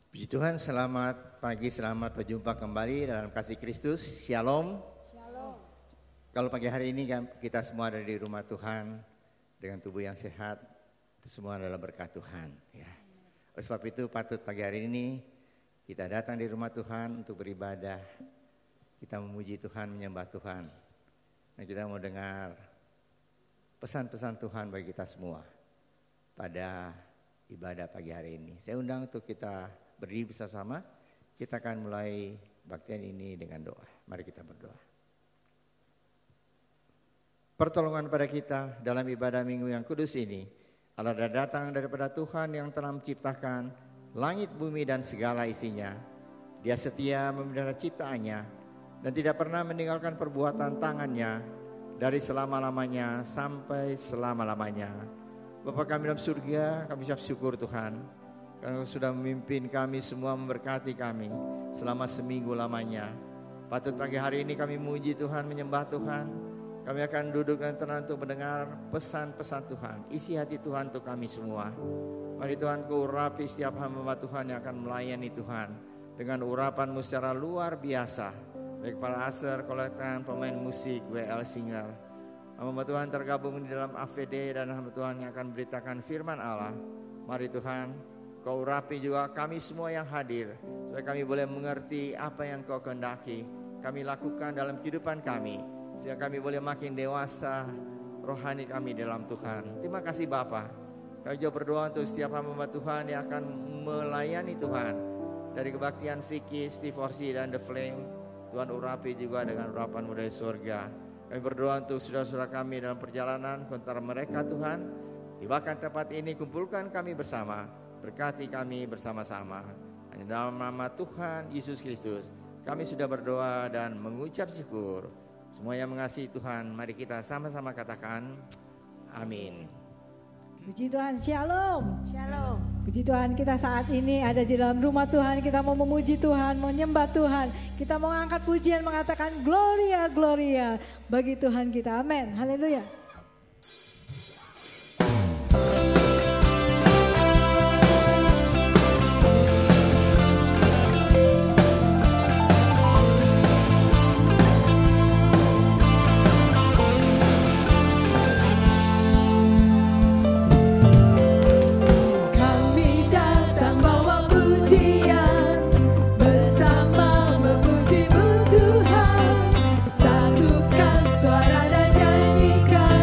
Puji Tuhan, selamat pagi, selamat berjumpa kembali dalam kasih Kristus. Shalom. Shalom. Kalau pagi hari ini kita semua ada di rumah Tuhan dengan tubuh yang sehat, itu semua adalah berkat Tuhan. Ya. Oleh sebab itu patut pagi hari ini kita datang di rumah Tuhan untuk beribadah. Kita memuji Tuhan, menyembah Tuhan. Dan kita mau dengar pesan-pesan Tuhan bagi kita semua pada ibadah pagi hari ini. Saya undang untuk kita berdiri bersama, kita akan mulai baktian ini dengan doa. Mari kita berdoa. Pertolongan pada kita dalam ibadah minggu yang kudus ini adalah datang daripada Tuhan yang telah menciptakan langit, bumi dan segala isinya. Dia setia memelihara ciptaannya dan tidak pernah meninggalkan perbuatan tangannya dari selama-lamanya sampai selama-lamanya. Bapa kami dalam surga, kami ucap syukur Tuhan karena sudah memimpin kami semua, memberkati kami selama seminggu lamanya. Patut pagi hari ini kami memuji Tuhan, menyembah Tuhan. Kami akan duduk dan tenang untuk mendengar pesan-pesan Tuhan, isi hati Tuhan untuk kami semua. Mari Tuhan Kau urapi setiap hamba Tuhan yang akan melayani Tuhan dengan urapan-Mu secara luar biasa. Baik para aser, kolektan, pemain musik, WL singer. Hamba Tuhan tergabung di dalam AVD dan hamba Tuhan yang akan beritakan firman Allah. Mari Tuhan Kau urapi juga kami semua yang hadir, supaya kami boleh mengerti apa yang Kau kehendaki kami lakukan dalam kehidupan kami, sehingga kami boleh makin dewasa rohani kami dalam Tuhan. Terima kasih Bapa. Kami juga berdoa untuk setiap hamba Tuhan yang akan melayani Tuhan dari kebaktian Vicky, Steve Orsi dan The Flame. Tuhan urapi juga dengan urapan-Mu dari surga. Kami berdoa untuk saudara-saudara kami dalam perjalanan antara mereka Tuhan. Tibakan tempat ini, kumpulkan kami bersama. Berkati kami bersama-sama. Hanya dalam nama Tuhan Yesus Kristus kami sudah berdoa dan mengucap syukur. Semua yang mengasihi Tuhan, mari kita sama-sama katakan amin. Puji Tuhan, shalom. Shalom. Puji Tuhan, kita saat ini ada di dalam rumah Tuhan. Kita mau memuji Tuhan, menyembah Tuhan. Kita mau angkat pujian mengatakan gloria, gloria bagi Tuhan kita. Amin. Haleluya. Suara dan nyanyikan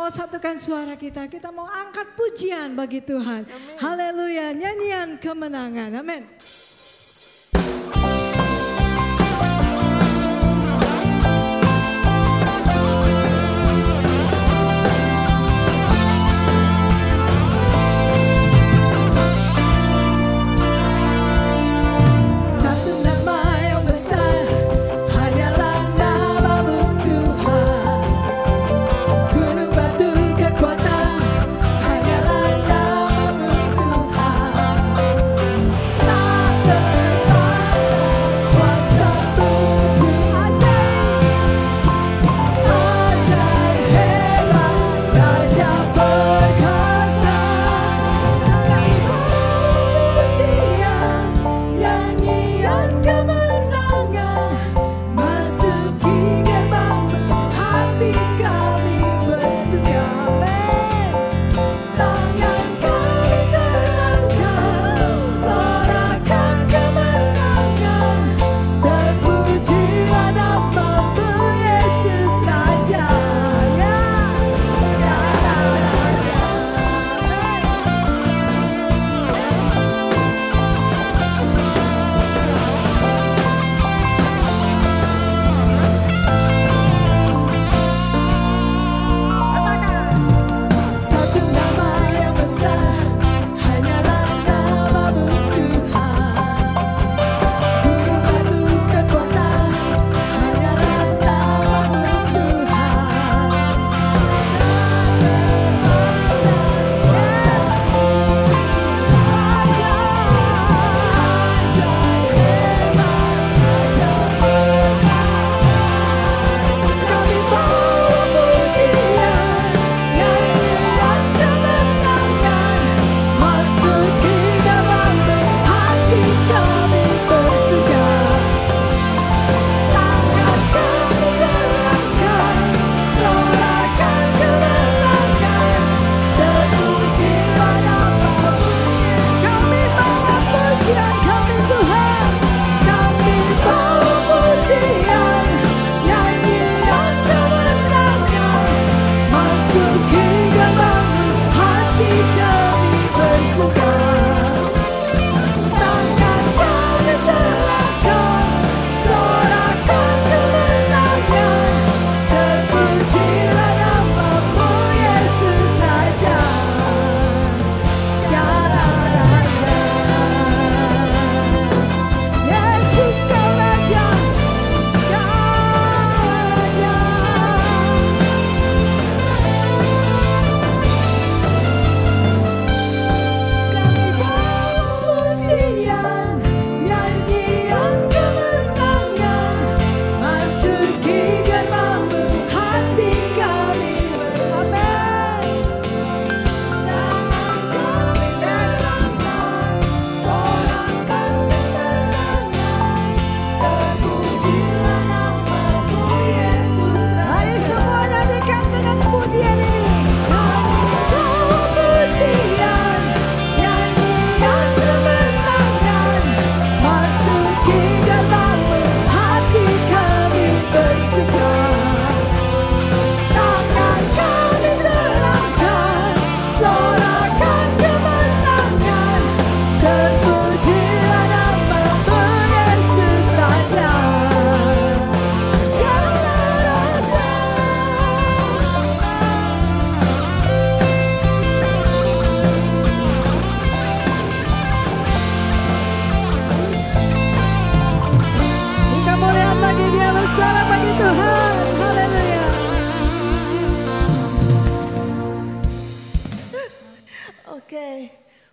mau satukan suara kita mau angkat pujian bagi Tuhan. Haleluya, nyanyian kemenangan. Amin.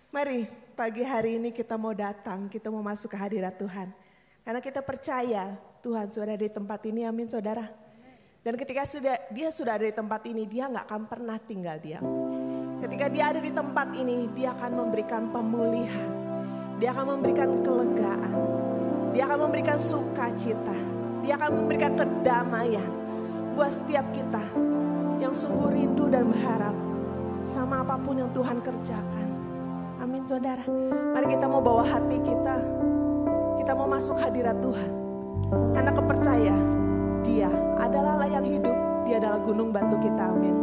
Mari pagi hari ini kita mau datang, kita mau masuk ke hadirat Tuhan. Karena kita percaya Tuhan sudah ada di tempat ini, amin saudara. Dan ketika dia sudah ada di tempat ini, dia gak akan pernah tinggal diam. Ketika dia ada di tempat ini, dia akan memberikan pemulihan. Dia akan memberikan kelegaan. Dia akan memberikan sukacita. Dia akan memberikan kedamaian buat setiap kita yang sungguh rindu dan berharap sama apapun yang Tuhan kerjakan. Amin saudara. Mari kita mau bawa hati kita. Kita mau masuk hadirat Tuhan. Karena kepercaya Dia adalah Allah yang hidup. Dia adalah gunung batu kita. Amin.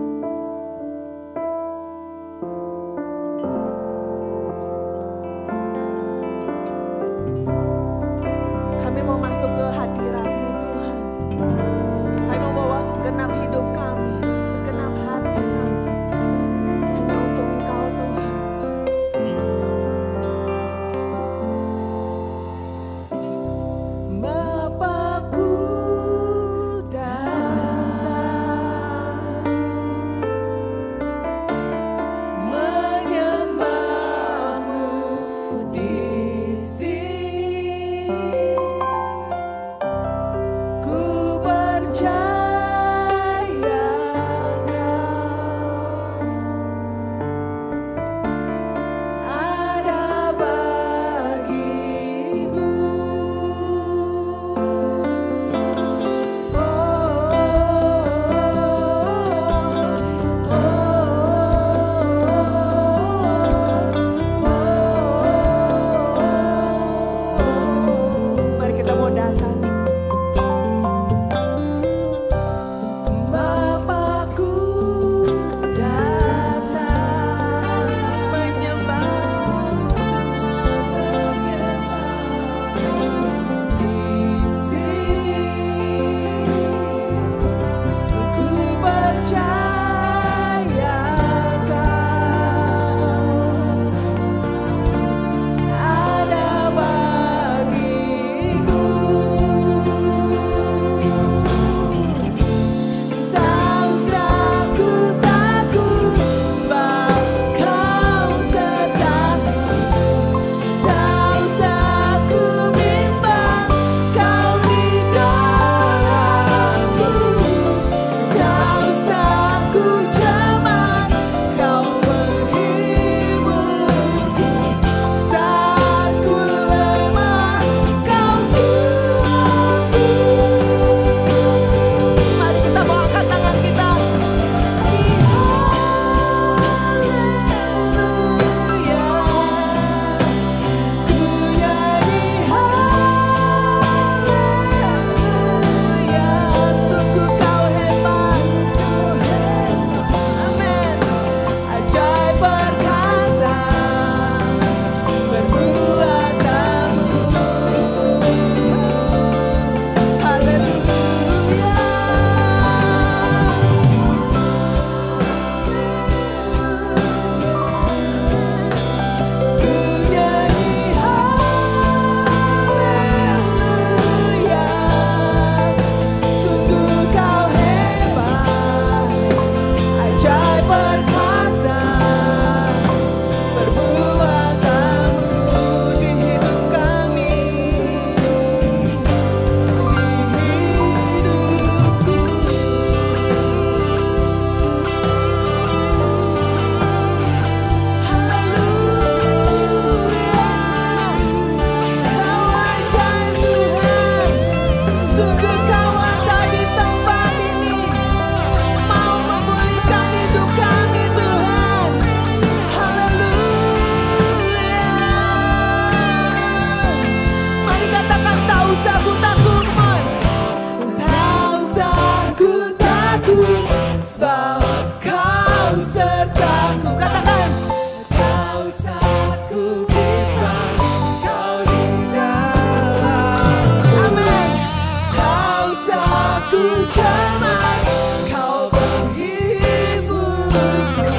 pengaturku.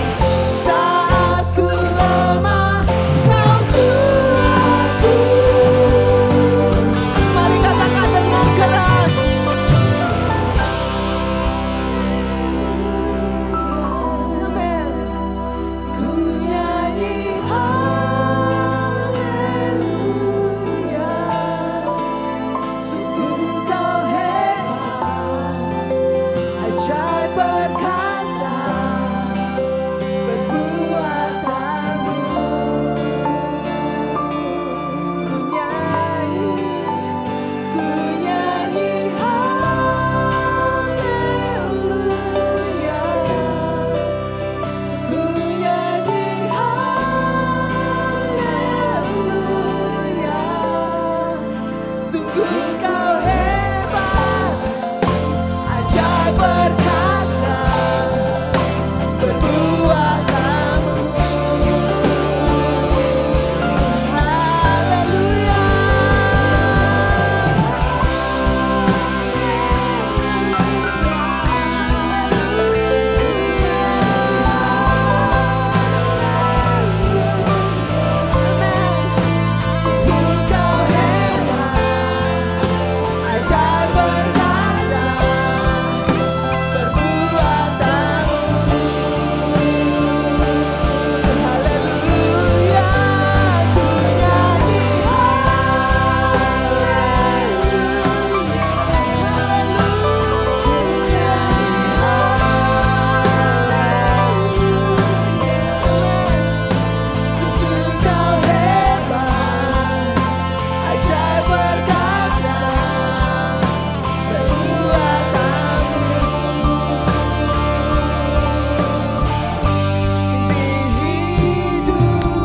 Saat ku lemah, Kau kuatku. Mari katakan dengan keras. Amin. Ku nyanyi haleluya. Sungguh Kau hebat, ajaib perkasa, perbuatanmu. Ku nyanyi haleluya. Ku nyanyi haleluya. Sungguh Kau hebat, ajaib perkasa, perbuatanmu. Haleluya. Sungguh Kau hebat, ajaib perkasa, perbuatanmu. Haleluya. Ku nyanyi Sungguh Kau hebat, ajaib perkasa, perbuatanmu. Di hidupku,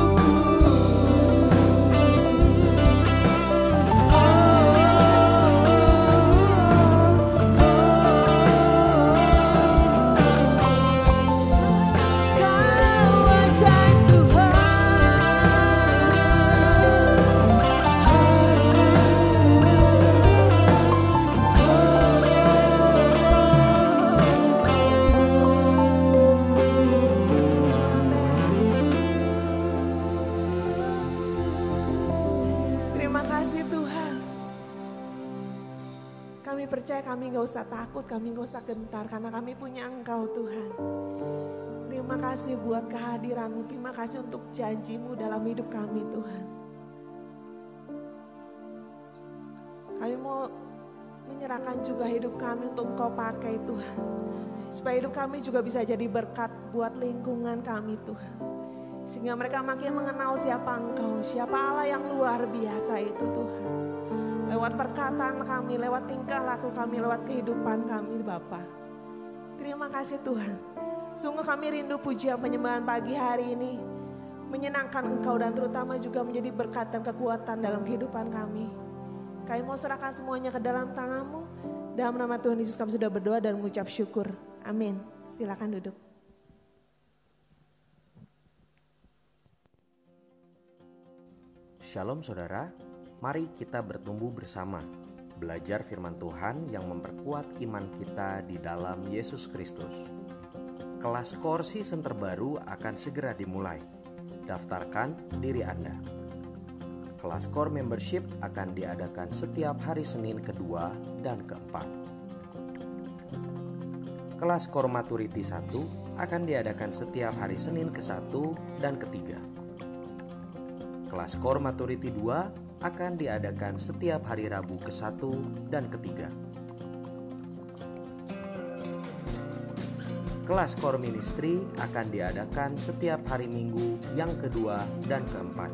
Kau ajaib Terima kasih Tuhan. Kami percaya kami gak usah takut, kami gak usah gentar karena kami punya Engkau Tuhan. Terima kasih buat kehadiran-Mu, terima kasih untuk janji-Mu dalam hidup kami Tuhan. Kami mau menyerahkan juga hidup kami untuk Engkau pakai Tuhan. Supaya hidup kami juga bisa jadi berkat buat lingkungan kami Tuhan. Sehingga mereka makin mengenal siapa Engkau, siapa Allah yang luar biasa itu Tuhan. Lewat perkataan kami, lewat tingkah laku kami, lewat kehidupan kami Bapa. Terima kasih Tuhan. Sungguh kami rindu pujian penyembahan pagi hari ini. Menyenangkan Engkau dan terutama juga menjadi berkat dan kekuatan dalam kehidupan kami. Kami mau serahkan semuanya ke dalam tangan-Mu. Dalam nama Tuhan Yesus kami sudah berdoa dan mengucap syukur. Amin. Silakan duduk. Shalom saudara, mari kita bertumbuh bersama, belajar firman Tuhan yang memperkuat iman kita di dalam Yesus Kristus. Kelas Core season terbaru akan segera dimulai. Daftarkan diri Anda. Kelas Core membership akan diadakan setiap hari Senin kedua dan keempat. Kelas Core Maturity 1 akan diadakan setiap hari Senin ke-1 dan ke-3. Kelas Core Maturity 2 akan diadakan setiap hari Rabu ke-1 dan ke-3. Kelas Core Ministry akan diadakan setiap hari Minggu yang kedua dan keempat.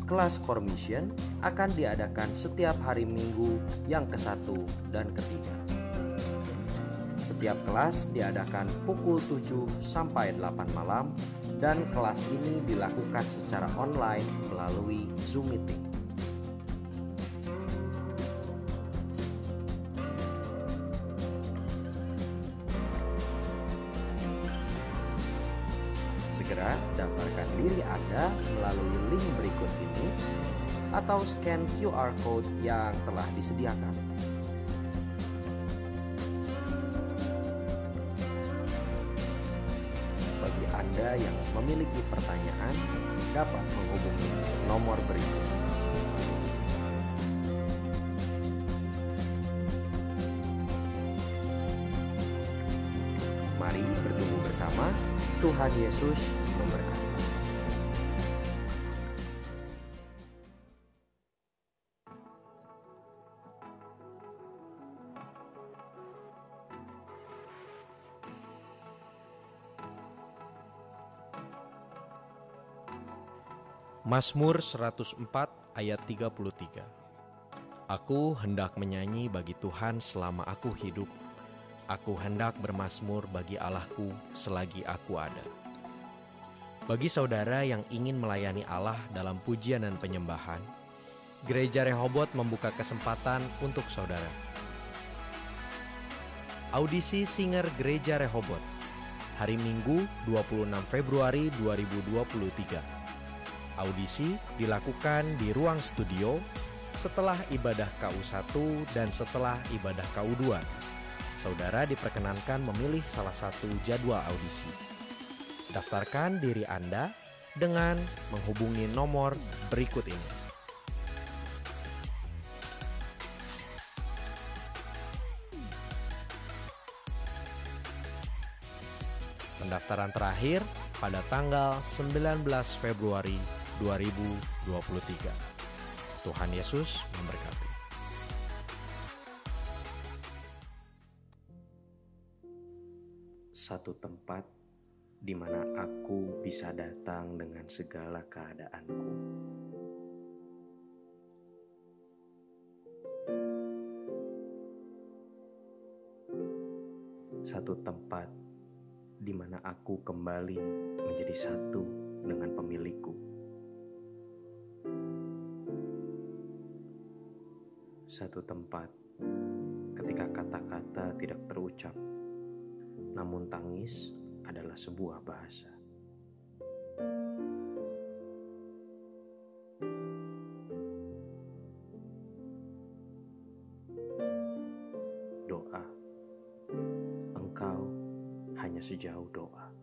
Kelas Core Mission akan diadakan setiap hari Minggu yang ke-1 dan ke-3. Setiap kelas diadakan pukul 7 sampai 8 malam dan kelas ini dilakukan secara online melalui Zoom Meeting. Segera daftarkan diri Anda melalui link berikut ini atau scan QR Code yang telah disediakan. Anda yang memiliki pertanyaan dapat menghubungi nomor berikut. Mari bertumbuh bersama. Tuhan Yesus memberkati. Mazmur 104 ayat 33. Aku hendak menyanyi bagi Tuhan selama aku hidup. Aku hendak bermazmur bagi Allahku selagi aku ada. Bagi saudara yang ingin melayani Allah dalam pujian dan penyembahan, Gereja Rehoboth membuka kesempatan untuk saudara. Audisi Singer Gereja Rehoboth, hari Minggu 26 Februari 2023. Audisi dilakukan di ruang studio setelah ibadah KU1 dan setelah ibadah KU2. Saudara diperkenankan memilih salah satu jadwal audisi. Daftarkan diri Anda dengan menghubungi nomor berikut ini. Pendaftaran terakhir pada tanggal 19 Februari 2023. Tuhan Yesus memberkati. Satu tempat di mana aku bisa datang dengan segala keadaanku. Satu tempat di mana aku kembali menjadi satu dengan pemilikku. Satu tempat ketika kata-kata tidak terucap, namun tangis adalah sebuah bahasa. Doa, engkau hanya sejauh doa.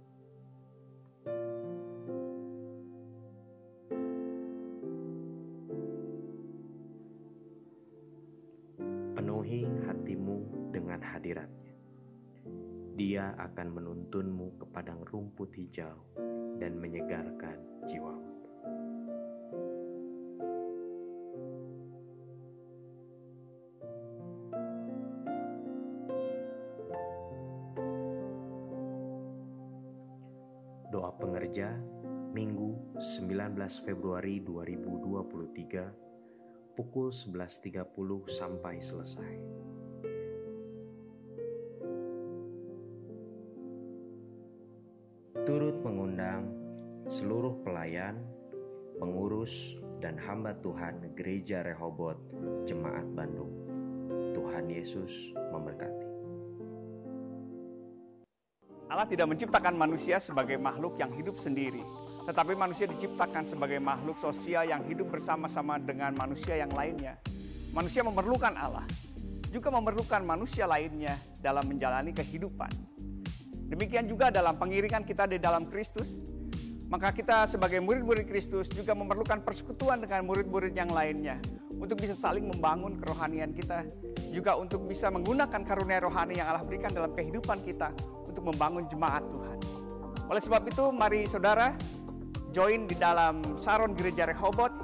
Penuhi hatimu dengan hadirat-Nya. Dia akan menuntunmu ke padang rumput hijau dan menyegarkan jiwamu. Doa pengerja, Minggu 19 Februari 2023, pukul 11.30 sampai selesai. Turut mengundang seluruh pelayan, pengurus, dan hamba Tuhan Gereja Rehoboth Jemaat Bandung. Tuhan Yesus memberkati. Allah tidak menciptakan manusia sebagai makhluk yang hidup sendiri, tetapi manusia diciptakan sebagai makhluk sosial yang hidup bersama-sama dengan manusia yang lainnya. Manusia memerlukan Allah, juga memerlukan manusia lainnya dalam menjalani kehidupan. Demikian juga dalam pengiringan kita di dalam Kristus, maka kita sebagai murid-murid Kristus juga memerlukan persekutuan dengan murid-murid yang lainnya untuk bisa saling membangun kerohanian kita, juga untuk bisa menggunakan karunia rohani yang Allah berikan dalam kehidupan kita untuk membangun jemaat Tuhan. Oleh sebab itu, mari saudara join di dalam Saron Gereja Rehoboth.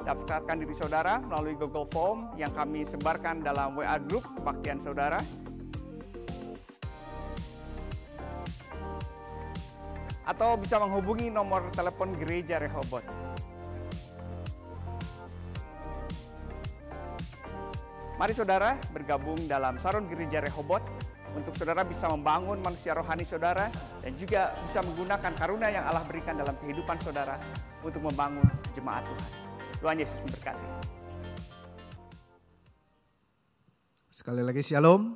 Daftarkan diri saudara melalui Google Form yang kami sebarkan dalam WA Group kebaktian saudara. Atau bisa menghubungi nomor telepon Gereja Rehoboth. Mari saudara bergabung dalam Saron Gereja Rehoboth untuk saudara bisa membangun manusia rohani saudara dan juga bisa menggunakan karunia yang Allah berikan dalam kehidupan saudara untuk membangun jemaat Tuhan. Tuhan Yesus memberkati. Sekali lagi shalom.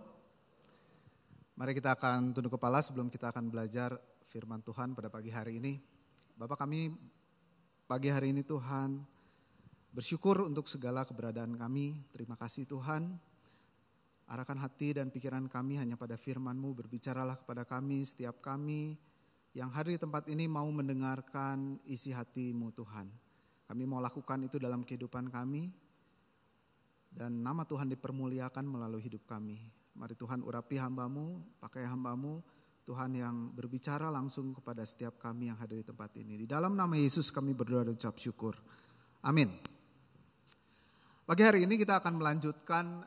Mari kita akan tunduk kepala sebelum kita akan belajar firman Tuhan pada pagi hari ini. Bapak, kami pagi hari ini Tuhan bersyukur untuk segala keberadaan kami. Terima kasih Tuhan. Arahkan hati dan pikiran kami hanya pada firman-Mu. Berbicaralah kepada kami, setiap kami yang hadir di tempat ini mau mendengarkan isi hati-Mu Tuhan. Kami mau lakukan itu dalam kehidupan kami, dan nama Tuhan dipermuliakan melalui hidup kami. Mari Tuhan urapi hamba-Mu, pakai hamba-Mu, Tuhan yang berbicara langsung kepada setiap kami yang hadir di tempat ini. Di dalam nama Yesus kami berdoa dan ucap syukur. Amin. Pagi hari ini kita akan melanjutkan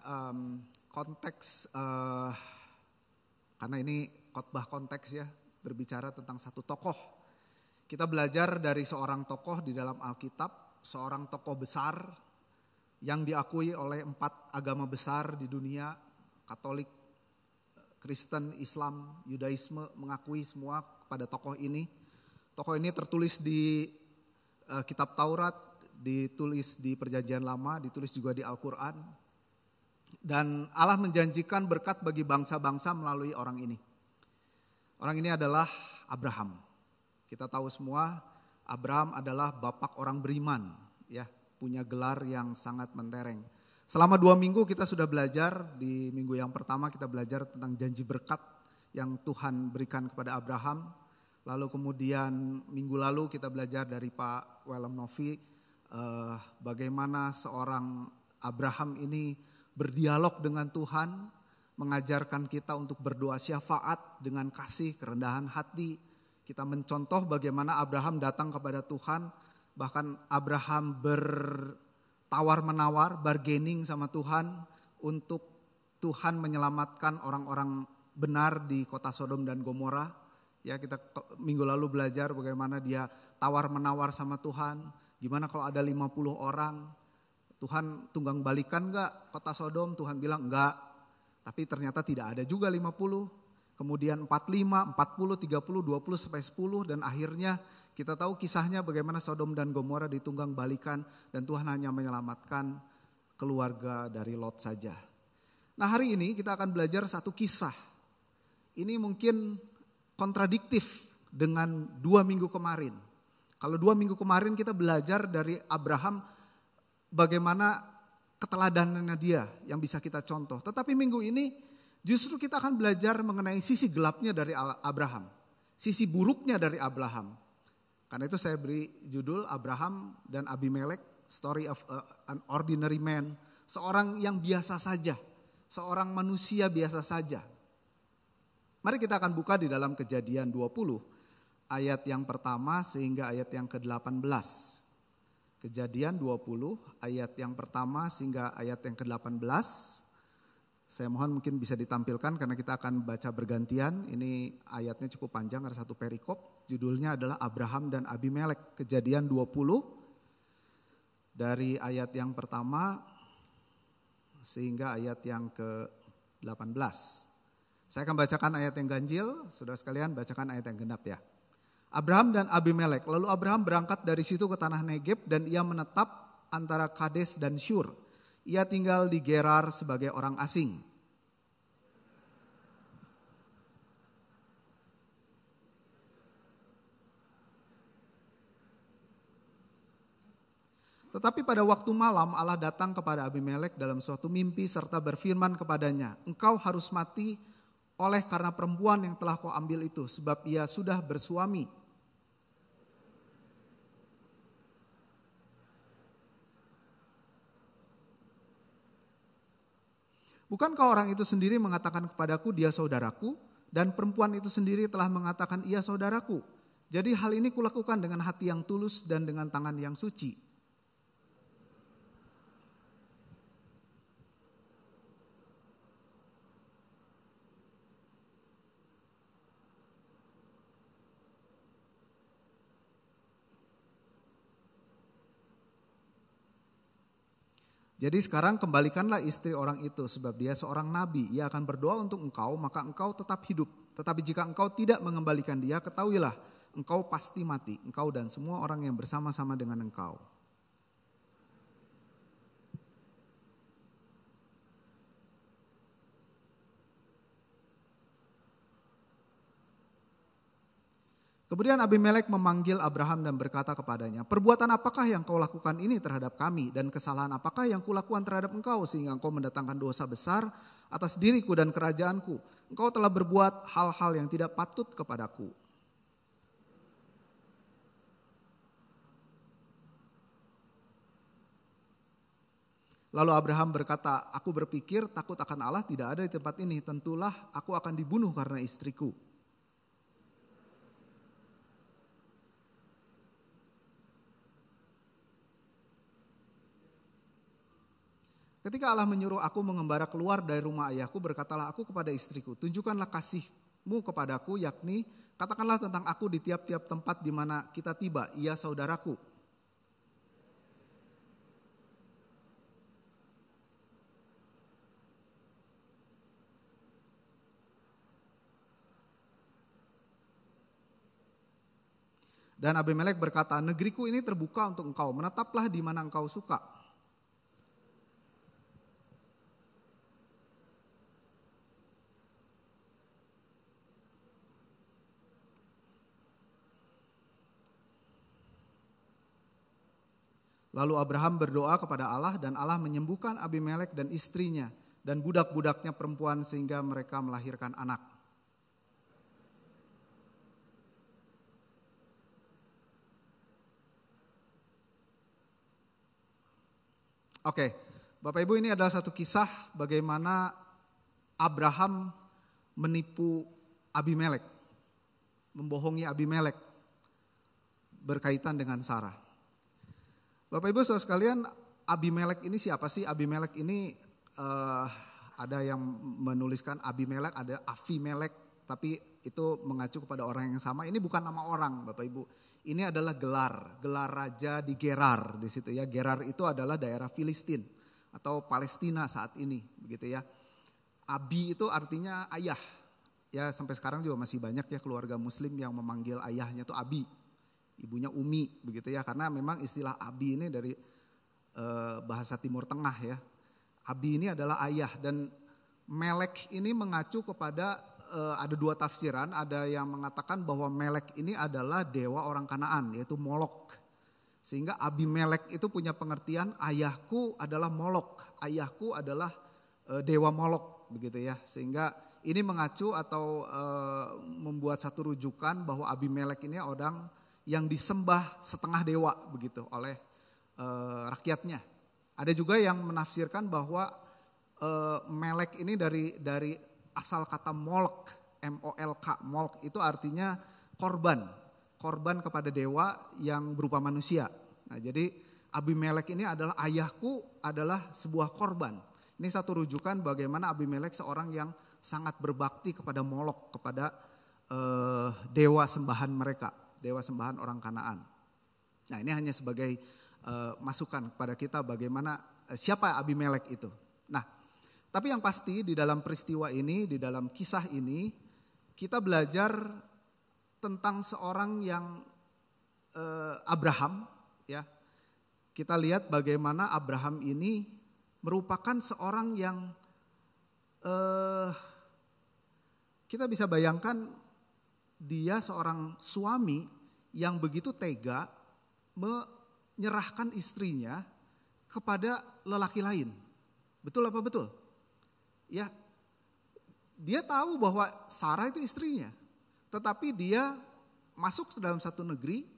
konteks, karena ini khotbah konteks ya, berbicara tentang satu tokoh. Kita belajar dari seorang tokoh di dalam Alkitab, seorang tokoh besar yang diakui oleh 4 agama besar di dunia, Katolik, Kristen, Islam, Yudaisme, mengakui semua kepada tokoh ini. Tokoh ini tertulis di kitab Taurat, ditulis di Perjanjian Lama, ditulis juga di Al-Quran. Dan Allah menjanjikan berkat bagi bangsa-bangsa melalui orang ini. Orang ini adalah Abraham. Kita tahu semua Abraham adalah bapak orang beriman, ya, punya gelar yang sangat mentereng. Selama 2 minggu kita sudah belajar, di minggu yang pertama kita belajar tentang janji berkat yang Tuhan berikan kepada Abraham. Lalu kemudian minggu lalu kita belajar dari Pak Willem Novi, bagaimana seorang Abraham ini berdialog dengan Tuhan, mengajarkan kita untuk berdoa syafaat dengan kasih, kerendahan hati. Kita mencontoh bagaimana Abraham datang kepada Tuhan, bahkan Abraham bertawar-menawar, bargaining sama Tuhan untuk Tuhan menyelamatkan orang-orang benar di kota Sodom dan Gomora. Ya, kita minggu lalu belajar bagaimana dia tawar-menawar sama Tuhan. Gimana kalau ada 50 orang, Tuhan tunggang balikan enggak kota Sodom? Tuhan bilang enggak, tapi ternyata tidak ada juga 50. Kemudian 45, 40, 30, 20 sampai 10, dan akhirnya kita tahu kisahnya bagaimana Sodom dan Gomora ditunggang balikan dan Tuhan hanya menyelamatkan keluarga dari Lot saja. Nah, hari ini kita akan belajar satu kisah. Ini mungkin kontradiktif dengan 2 minggu kemarin. Kalau 2 minggu kemarin kita belajar dari Abraham bagaimana keteladanannya dia yang bisa kita contoh. Tetapi minggu ini justru kita akan belajar mengenai sisi gelapnya dari Abraham. Sisi buruknya dari Abraham. Karena itu saya beri judul Abraham dan Abimelek, Story of an Ordinary Man. Seorang yang biasa saja, seorang manusia biasa saja. Mari kita akan buka di dalam Kejadian 20. Ayat yang pertama sehingga ayat yang ke-18. Kejadian 20 ayat yang pertama sehingga ayat yang ke-18. Saya mohon mungkin bisa ditampilkan karena kita akan baca bergantian. Ini ayatnya cukup panjang, ada satu perikop. Judulnya adalah Abraham dan Abimelek. Kejadian 20 dari ayat yang pertama sehingga ayat yang ke-18. Saya akan bacakan ayat yang ganjil, saudara sekalian bacakan ayat yang genap ya. Abraham dan Abimelek. Lalu Abraham berangkat dari situ ke tanah Negeb dan ia menetap antara Kades dan Syur. Ia tinggal di Gerar sebagai orang asing. Tetapi pada waktu malam Allah datang kepada Abimelek dalam suatu mimpi serta berfirman kepadanya, "Engkau harus mati oleh karena perempuan yang telah kau ambil itu, sebab ia sudah bersuami." Bukankah orang itu sendiri mengatakan kepadaku, dia saudaraku, dan perempuan itu sendiri telah mengatakan, ia saudaraku. Jadi hal ini kulakukan dengan hati yang tulus dan dengan tangan yang suci. Jadi sekarang kembalikanlah istri orang itu sebab dia seorang nabi. Ia akan berdoa untuk engkau, maka engkau tetap hidup. Tetapi jika engkau tidak mengembalikan dia, ketahuilah engkau pasti mati. Engkau dan semua orang yang bersama-sama dengan engkau. Kemudian Abimelek memanggil Abraham dan berkata kepadanya, "Perbuatan apakah yang kau lakukan ini terhadap kami dan kesalahan apakah yang kulakukan terhadap engkau sehingga engkau mendatangkan dosa besar atas diriku dan kerajaanku? Engkau telah berbuat hal-hal yang tidak patut kepadaku." Lalu Abraham berkata, aku berpikir takut akan Allah tidak ada di tempat ini. Tentulah aku akan dibunuh karena istriku. Ketika Allah menyuruh aku mengembara keluar dari rumah ayahku, berkatalah aku kepada istriku, tunjukkanlah kasihmu kepadaku, yakni katakanlah tentang aku di tiap-tiap tempat di mana kita tiba, ia saudaraku. Dan Abimelek berkata, negeriku ini terbuka untuk engkau, menetaplah di mana engkau suka. Lalu Abraham berdoa kepada Allah dan Allah menyembuhkan Abimelek dan istrinya dan budak-budaknya perempuan sehingga mereka melahirkan anak. Oke, Bapak Ibu, ini adalah satu kisah bagaimana Abraham menipu Abimelek, membohongi Abimelek berkaitan dengan Sarah. Bapak Ibu saudara sekalian, Abimelek ini siapa sih? Abimelek ini ada yang menuliskan Abimelek, ada Avimelek, tapi itu mengacu kepada orang yang sama. Ini bukan nama orang, Bapak Ibu. Ini adalah gelar raja di Gerar di situ ya. Gerar itu adalah daerah Filistin atau Palestina saat ini, begitu ya. Abi itu artinya ayah. Ya sampai sekarang juga masih banyak ya keluarga Muslim yang memanggil ayahnya itu Abi, ibunya Umi, begitu ya. Karena memang istilah Abi ini dari bahasa Timur Tengah ya. Abi ini adalah ayah, dan Melek ini mengacu kepada ada dua tafsiran. Ada yang mengatakan bahwa Melek ini adalah dewa orang Kanaan, yaitu Molok. Sehingga Abimelek itu punya pengertian ayahku adalah Molok, ayahku adalah dewa Molok, begitu ya. Sehingga ini mengacu atau membuat satu rujukan bahwa Abimelek ini orang yang disembah setengah dewa begitu oleh rakyatnya. Ada juga yang menafsirkan bahwa Melek ini dari asal kata Molk, M-O-L-K, Molk itu artinya korban kepada dewa yang berupa manusia. Nah, jadi Abimelek ini adalah ayahku adalah sebuah korban. Ini satu rujukan bagaimana Abimelek seorang yang sangat berbakti kepada Molok, kepada dewa sembahan mereka, dewa sembahan orang Kanaan. Nah, ini hanya sebagai masukan kepada kita bagaimana siapa Abimelek itu. Nah, tapi yang pasti di dalam peristiwa ini, di dalam kisah ini, kita belajar tentang seorang yang Abraham, ya. Kita lihat bagaimana Abraham ini merupakan seorang yang kita bisa bayangkan dia seorang suami yang begitu tega menyerahkan istrinya kepada lelaki lain. Betul apa betul? Ya, dia tahu bahwa Sarah itu istrinya, tetapi dia masuk ke dalam satu negeri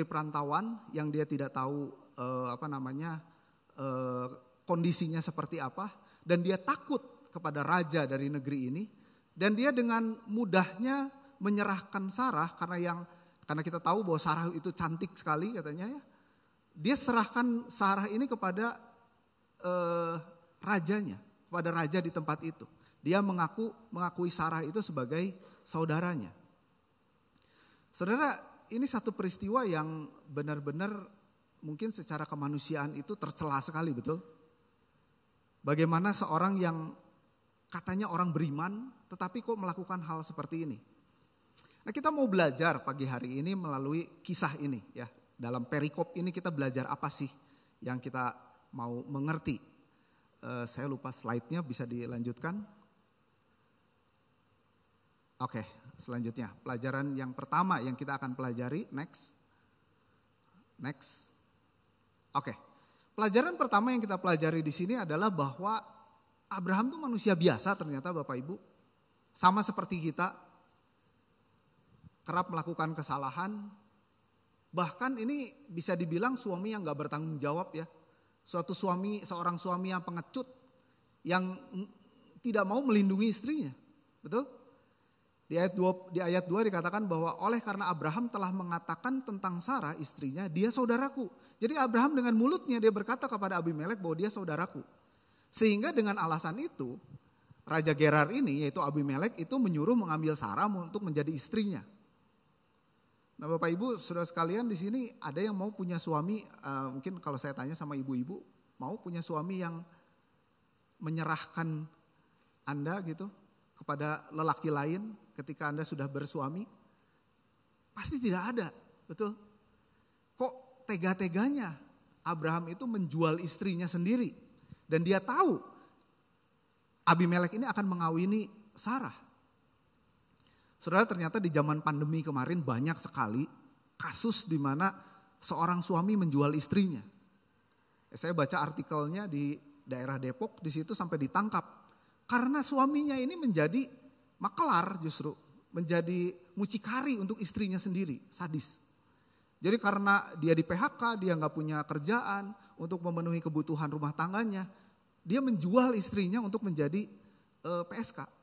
perantauan yang dia tidak tahu kondisinya seperti apa, dan dia takut kepada raja dari negeri ini, dan dia dengan mudahnya menyerahkan Sarah karena kita tahu bahwa Sarah itu cantik sekali katanya ya. Dia serahkan Sarah ini kepada rajanya, kepada raja di tempat itu. Dia mengakui Sarah itu sebagai saudaranya. Saudara, ini satu peristiwa yang benar-benar mungkin secara kemanusiaan itu tercela sekali, betul? Bagaimana seorang yang katanya orang beriman tetapi kok melakukan hal seperti ini. Nah, kita mau belajar pagi hari ini melalui kisah ini ya. Dalam perikop ini kita belajar apa sih yang kita mau mengerti. Saya lupa slide-nya, bisa dilanjutkan. Oke, selanjutnya pelajaran yang pertama yang kita akan pelajari, next. Oke, pelajaran pertama yang kita pelajari di sini adalah bahwa Abraham itu manusia biasa ternyata Bapak Ibu. Sama seperti kita, kerap melakukan kesalahan. Bahkan ini bisa dibilang suami yang gak bertanggung jawab ya. Seorang suami yang pengecut, yang tidak mau melindungi istrinya. Betul? Di ayat 2 dikatakan bahwa oleh karena Abraham telah mengatakan tentang Sarah istrinya, dia saudaraku. Jadi Abraham dengan mulutnya dia berkata kepada Abimelek bahwa dia saudaraku. Sehingga dengan alasan itu, Raja Gerar ini yaitu Abimelek itu menyuruh mengambil Sarah untuk menjadi istrinya. Nah Bapak Ibu, saudara sekalian di sini ada yang mau punya suami, mungkin kalau saya tanya sama ibu-ibu, mau punya suami yang menyerahkan Anda gitu kepada lelaki lain ketika Anda sudah bersuami? Pasti tidak ada, betul? Kok tega-teganya Abraham itu menjual istrinya sendiri dan dia tahu Abimelek ini akan mengawini Sarah. Saudara, ternyata di zaman pandemi kemarin banyak sekali kasus di mana seorang suami menjual istrinya. Saya baca artikelnya di daerah Depok, di situ sampai ditangkap. Karena suaminya ini menjadi makelar justru, menjadi mucikari untuk istrinya sendiri, sadis. Jadi karena dia di PHK, dia gak punya kerjaan untuk memenuhi kebutuhan rumah tangganya, dia menjual istrinya untuk menjadi PSK.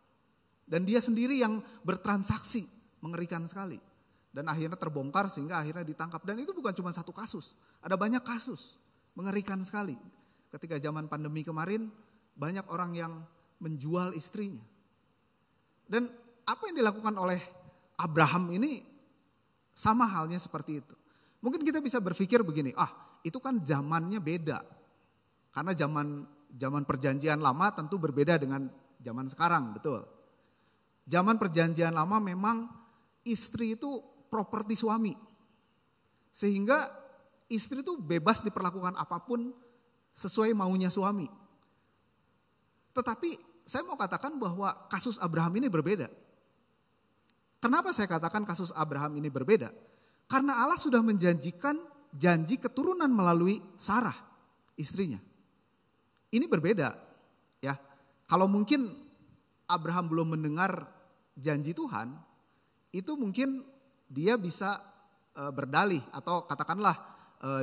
Dan dia sendiri yang bertransaksi, mengerikan sekali. Dan akhirnya terbongkar sehingga akhirnya ditangkap. Dan itu bukan cuma satu kasus, ada banyak kasus, mengerikan sekali. Ketika zaman pandemi kemarin banyak orang yang menjual istrinya. Dan apa yang dilakukan oleh Abraham ini sama halnya seperti itu. Mungkin kita bisa berpikir begini, itu kan zamannya beda. Karena zaman perjanjian lama tentu berbeda dengan zaman sekarang, betul. Zaman perjanjian lama memang istri itu properti suami. Sehingga istri itu bebas diperlakukan apapun sesuai maunya suami. Tetapi saya mau katakan bahwa kasus Abraham ini berbeda. Kenapa saya katakan kasus Abraham ini berbeda? Karena Allah sudah menjanjikan janji keturunan melalui Sarah, istrinya. Ini berbeda, ya. Kalau mungkin Abraham belum mendengar janji Tuhan, itu mungkin dia bisa berdalih atau katakanlah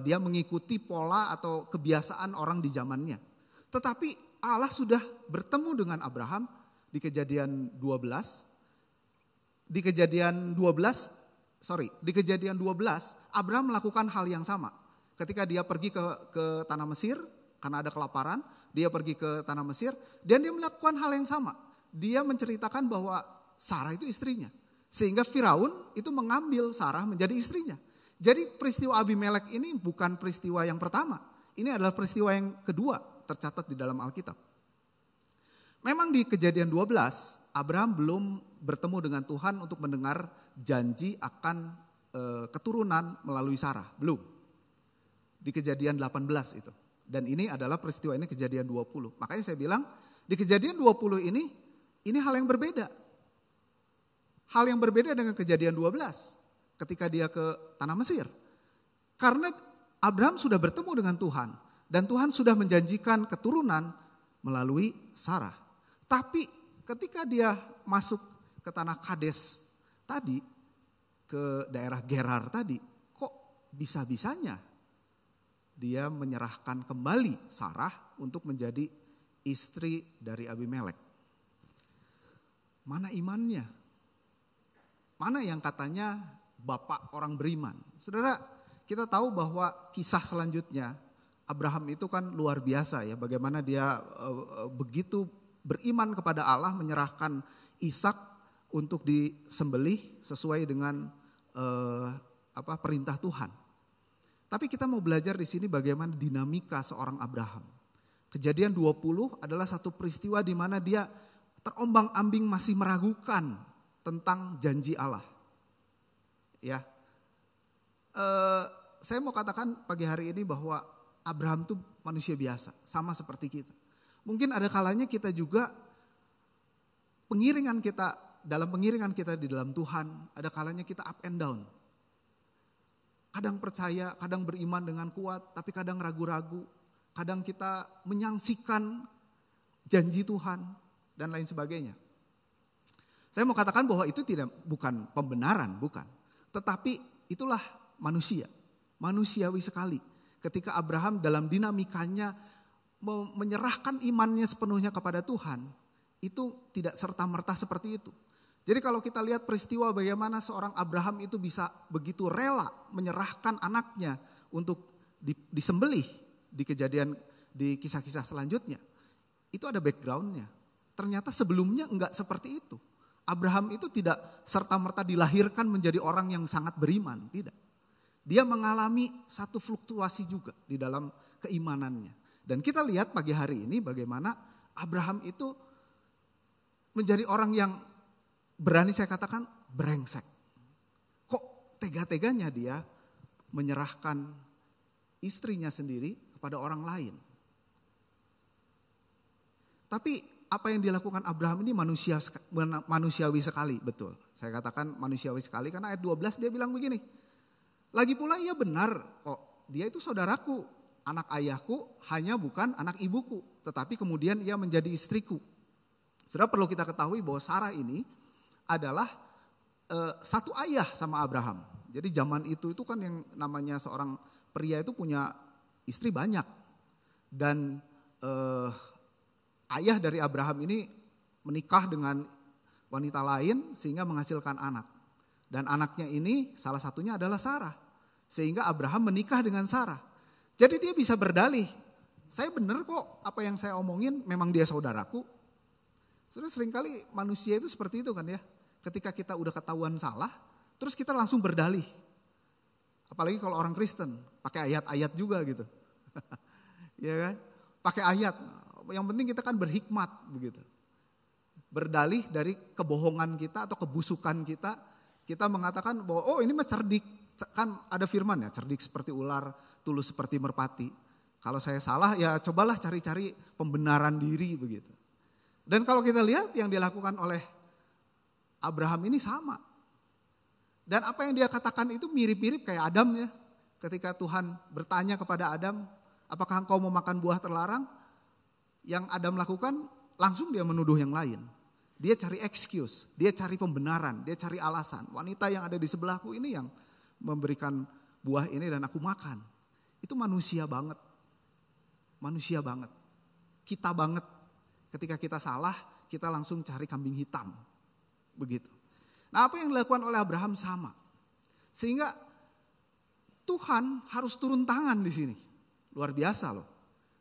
dia mengikuti pola atau kebiasaan orang di zamannya. Tetapi Allah sudah bertemu dengan Abraham di Kejadian 12. Di Kejadian 12 Abraham melakukan hal yang sama. Ketika dia pergi ke tanah Mesir karena ada kelaparan, dia pergi ke tanah Mesir dan dia melakukan hal yang sama. Dia menceritakan bahwa Sarah itu istrinya. Sehingga Firaun itu mengambil Sarah menjadi istrinya. Jadi peristiwa Abimelek ini bukan peristiwa yang pertama. Ini adalah peristiwa yang kedua tercatat di dalam Alkitab. Memang di Kejadian 12, Abraham belum bertemu dengan Tuhan untuk mendengar janji akan keturunan melalui Sarah. Belum. Di Kejadian 18 itu. Dan ini adalah peristiwa ini Kejadian 20. Makanya saya bilang di Kejadian 20 ini hal yang berbeda. Hal yang berbeda dengan Kejadian 12 ketika dia ke tanah Mesir. Karena Abraham sudah bertemu dengan Tuhan dan Tuhan sudah menjanjikan keturunan melalui Sarah. Tapi ketika dia masuk ke tanah Kades tadi, ke daerah Gerar tadi, kok bisa-bisanya dia menyerahkan kembali Sarah untuk menjadi istri dari Abimelek. Mana imannya? Mana yang katanya bapak orang beriman? Saudara, kita tahu bahwa kisah selanjutnya Abraham itu kan luar biasa ya. Bagaimana dia begitu beriman kepada Allah, menyerahkan Ishak untuk disembelih sesuai dengan perintah Tuhan. Tapi kita mau belajar di sini bagaimana dinamika seorang Abraham. Kejadian 20 adalah satu peristiwa di mana dia terombang-ambing masih meragukan tentang janji Allah. Ya, saya mau katakan pagi hari ini bahwa Abraham itu manusia biasa, sama seperti kita. Mungkin ada kalanya kita juga dalam pengiringan kita di dalam Tuhan, ada kalanya kita up and down. Kadang percaya, kadang beriman dengan kuat, tapi kadang ragu-ragu. Kadang kita menyaksikan janji Tuhan dan lain sebagainya. Saya mau katakan bahwa itu bukan pembenaran, bukan. Tetapi itulah manusia, manusiawi sekali. ketika Abraham dalam dinamikanya menyerahkan imannya sepenuhnya kepada Tuhan, itu tidak serta-merta seperti itu. Jadi kalau kita lihat peristiwa bagaimana seorang Abraham itu bisa begitu rela menyerahkan anaknya untuk disembelih di kejadian, di kisah-kisah selanjutnya, itu ada backgroundnya. Ternyata sebelumnya enggak seperti itu. Abraham itu tidak serta-merta dilahirkan menjadi orang yang sangat beriman, tidak. Dia mengalami satu fluktuasi juga di dalam keimanannya. Dan kita lihat pagi hari ini bagaimana Abraham itu menjadi orang yang berani saya katakan brengsek. Kok tega-teganya dia menyerahkan istrinya sendiri kepada orang lain. Tapi apa yang dilakukan Abraham ini manusiawi sekali, betul. Saya katakan manusiawi sekali karena ayat 12 dia bilang begini. Lagi pula ia benar kok, dia itu saudaraku, anak ayahku hanya bukan anak ibuku, tetapi kemudian ia menjadi istriku. Sudah perlu kita ketahui bahwa Sarah ini adalah satu ayah sama Abraham. Jadi zaman itu kan yang namanya seorang pria itu punya istri banyak. Dan ayah dari Abraham ini menikah dengan wanita lain sehingga menghasilkan anak. Dan anaknya ini salah satunya adalah Sarah. Sehingga Abraham menikah dengan Sarah. Jadi dia bisa berdalih, saya benar kok apa yang saya omongin, memang dia saudaraku. Sudah seringkali manusia itu seperti itu kan ya. Ketika kita udah ketahuan salah, terus kita langsung berdalih. Apalagi kalau orang Kristen, pakai ayat-ayat juga gitu. Ya kan? Pakai ayat. Yang penting kita kan berhikmat begitu. Berdalih dari kebohongan kita atau kebusukan kita, kita mengatakan bahwa oh ini mah cerdik. Kan ada firman ya, cerdik seperti ular, tulus seperti merpati. Kalau saya salah ya cobalah cari-cari pembenaran diri begitu. Dan kalau kita lihat yang dilakukan oleh Abraham ini sama. Dan apa yang dia katakan itu mirip-mirip kayak Adam ya. Ketika Tuhan bertanya kepada Adam, apakah engkau mau makan buah terlarang? Yang Adam lakukan langsung dia menuduh yang lain. Dia cari excuse, dia cari pembenaran, dia cari alasan. Wanita yang ada di sebelahku ini yang memberikan buah ini dan aku makan. Itu manusia banget. Manusia banget. Kita banget. Ketika kita salah, kita langsung cari kambing hitam. Begitu. Nah, apa yang dilakukan oleh Abraham sama. Sehingga Tuhan harus turun tangan di sini. Luar biasa loh.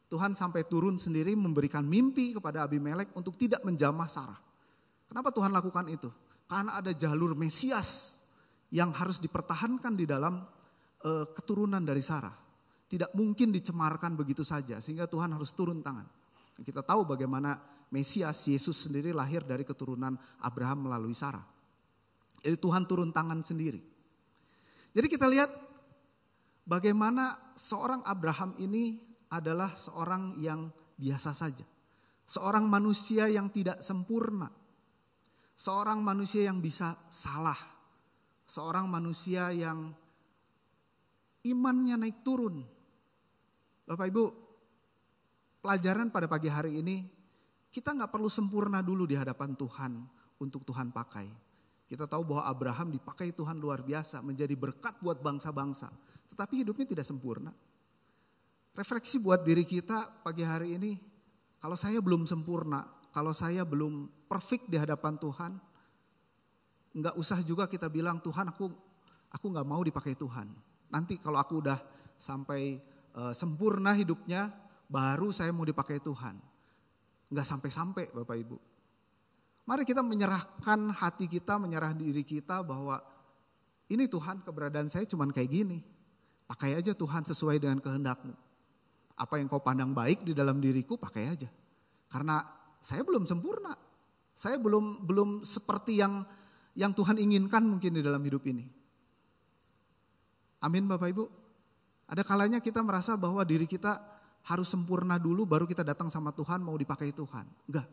Tuhan sampai turun sendiri memberikan mimpi kepada Abimelek untuk tidak menjamah Sarah. Kenapa Tuhan lakukan itu? Karena ada jalur Mesias yang harus dipertahankan di dalam keturunan dari Sarah. Tidak mungkin dicemarkan begitu saja, sehingga Tuhan harus turun tangan. Kita tahu bagaimana Mesias, Yesus sendiri lahir dari keturunan Abraham melalui Sarah. Jadi Tuhan turun tangan sendiri. Jadi kita lihat bagaimana seorang Abraham ini adalah seorang yang biasa saja. Seorang manusia yang tidak sempurna. Seorang manusia yang bisa salah. Seorang manusia yang imannya naik turun. Bapak Ibu, pelajaran pada pagi hari ini, kita gak perlu sempurna dulu di hadapan Tuhan untuk Tuhan pakai. Kita tahu bahwa Abraham dipakai Tuhan luar biasa, menjadi berkat buat bangsa-bangsa. Tetapi hidupnya tidak sempurna. Refleksi buat diri kita pagi hari ini, kalau saya belum sempurna, kalau saya belum perfect di hadapan Tuhan, gak usah juga kita bilang, Tuhan aku gak mau dipakai Tuhan. Nanti kalau aku udah sampai sempurna hidupnya, baru saya mau dipakai Tuhan. Gak sampai-sampai Bapak Ibu. Mari kita menyerahkan hati kita, menyerah diri kita bahwa ini Tuhan, keberadaan saya cuman kayak gini. Pakai aja Tuhan sesuai dengan kehendak-Mu. Apa yang Kau pandang baik di dalam diriku, pakai aja. Karena saya belum sempurna. Saya belum seperti yang Tuhan inginkan mungkin di dalam hidup ini. Amin Bapak Ibu. Ada kalanya kita merasa bahwa diri kita harus sempurna dulu baru kita datang sama Tuhan mau dipakai Tuhan. Enggak.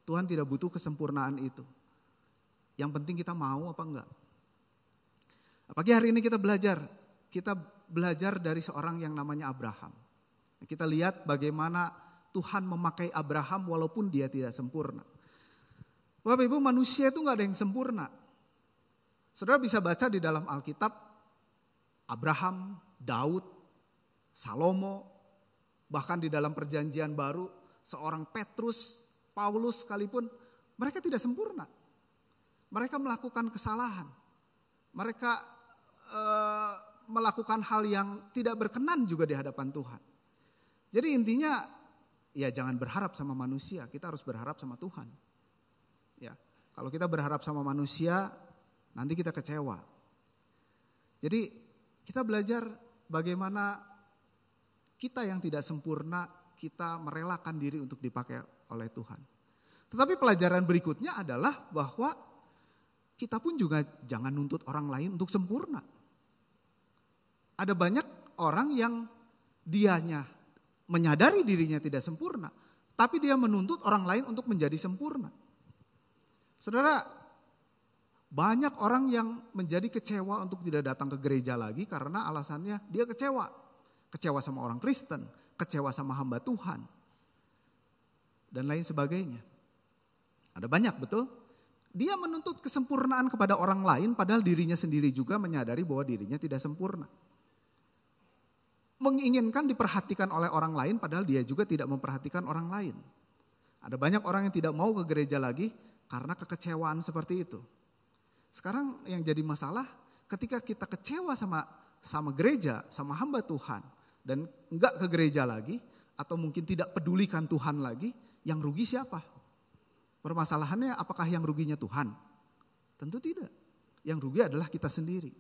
Tuhan tidak butuh kesempurnaan itu. Yang penting kita mau apa enggak. Pagi hari ini kita belajar dari seorang yang namanya Abraham. Kita lihat bagaimana Tuhan memakai Abraham walaupun dia tidak sempurna. Bapak Ibu, manusia itu enggak ada yang sempurna. Saudara bisa baca di dalam Alkitab, Abraham, Daud, Salomo, bahkan di dalam perjanjian baru seorang Petrus, Paulus sekalipun, mereka tidak sempurna. Mereka melakukan kesalahan. Mereka melakukan hal yang tidak berkenan juga di hadapan Tuhan. Jadi intinya ya jangan berharap sama manusia, kita harus berharap sama Tuhan. Ya, kalau kita berharap sama manusia, nanti kita kecewa. Jadi kita belajar bagaimana kita yang tidak sempurna, kita merelakan diri untuk dipakai oleh Tuhan. Tetapi pelajaran berikutnya adalah bahwa kita pun juga jangan nuntut orang lain untuk sempurna. Ada banyak orang yang dianya menyadari dirinya tidak sempurna, tapi dia menuntut orang lain untuk menjadi sempurna. Saudara, banyak orang yang menjadi kecewa untuk tidak datang ke gereja lagi karena alasannya dia kecewa. Kecewa sama orang Kristen, kecewa sama hamba Tuhan, dan lain sebagainya. Ada banyak, betul? Dia menuntut kesempurnaan kepada orang lain padahal dirinya sendiri juga menyadari bahwa dirinya tidak sempurna. Menginginkan diperhatikan oleh orang lain padahal dia juga tidak memperhatikan orang lain. Ada banyak orang yang tidak mau ke gereja lagi karena kekecewaan seperti itu. Sekarang yang jadi masalah ketika kita kecewa sama gereja, sama hamba Tuhan dan enggak ke gereja lagi atau mungkin tidak pedulikan Tuhan lagi, yang rugi siapa? Permasalahannya apakah yang ruginya Tuhan? Tentu tidak. Yang rugi adalah kita sendiri.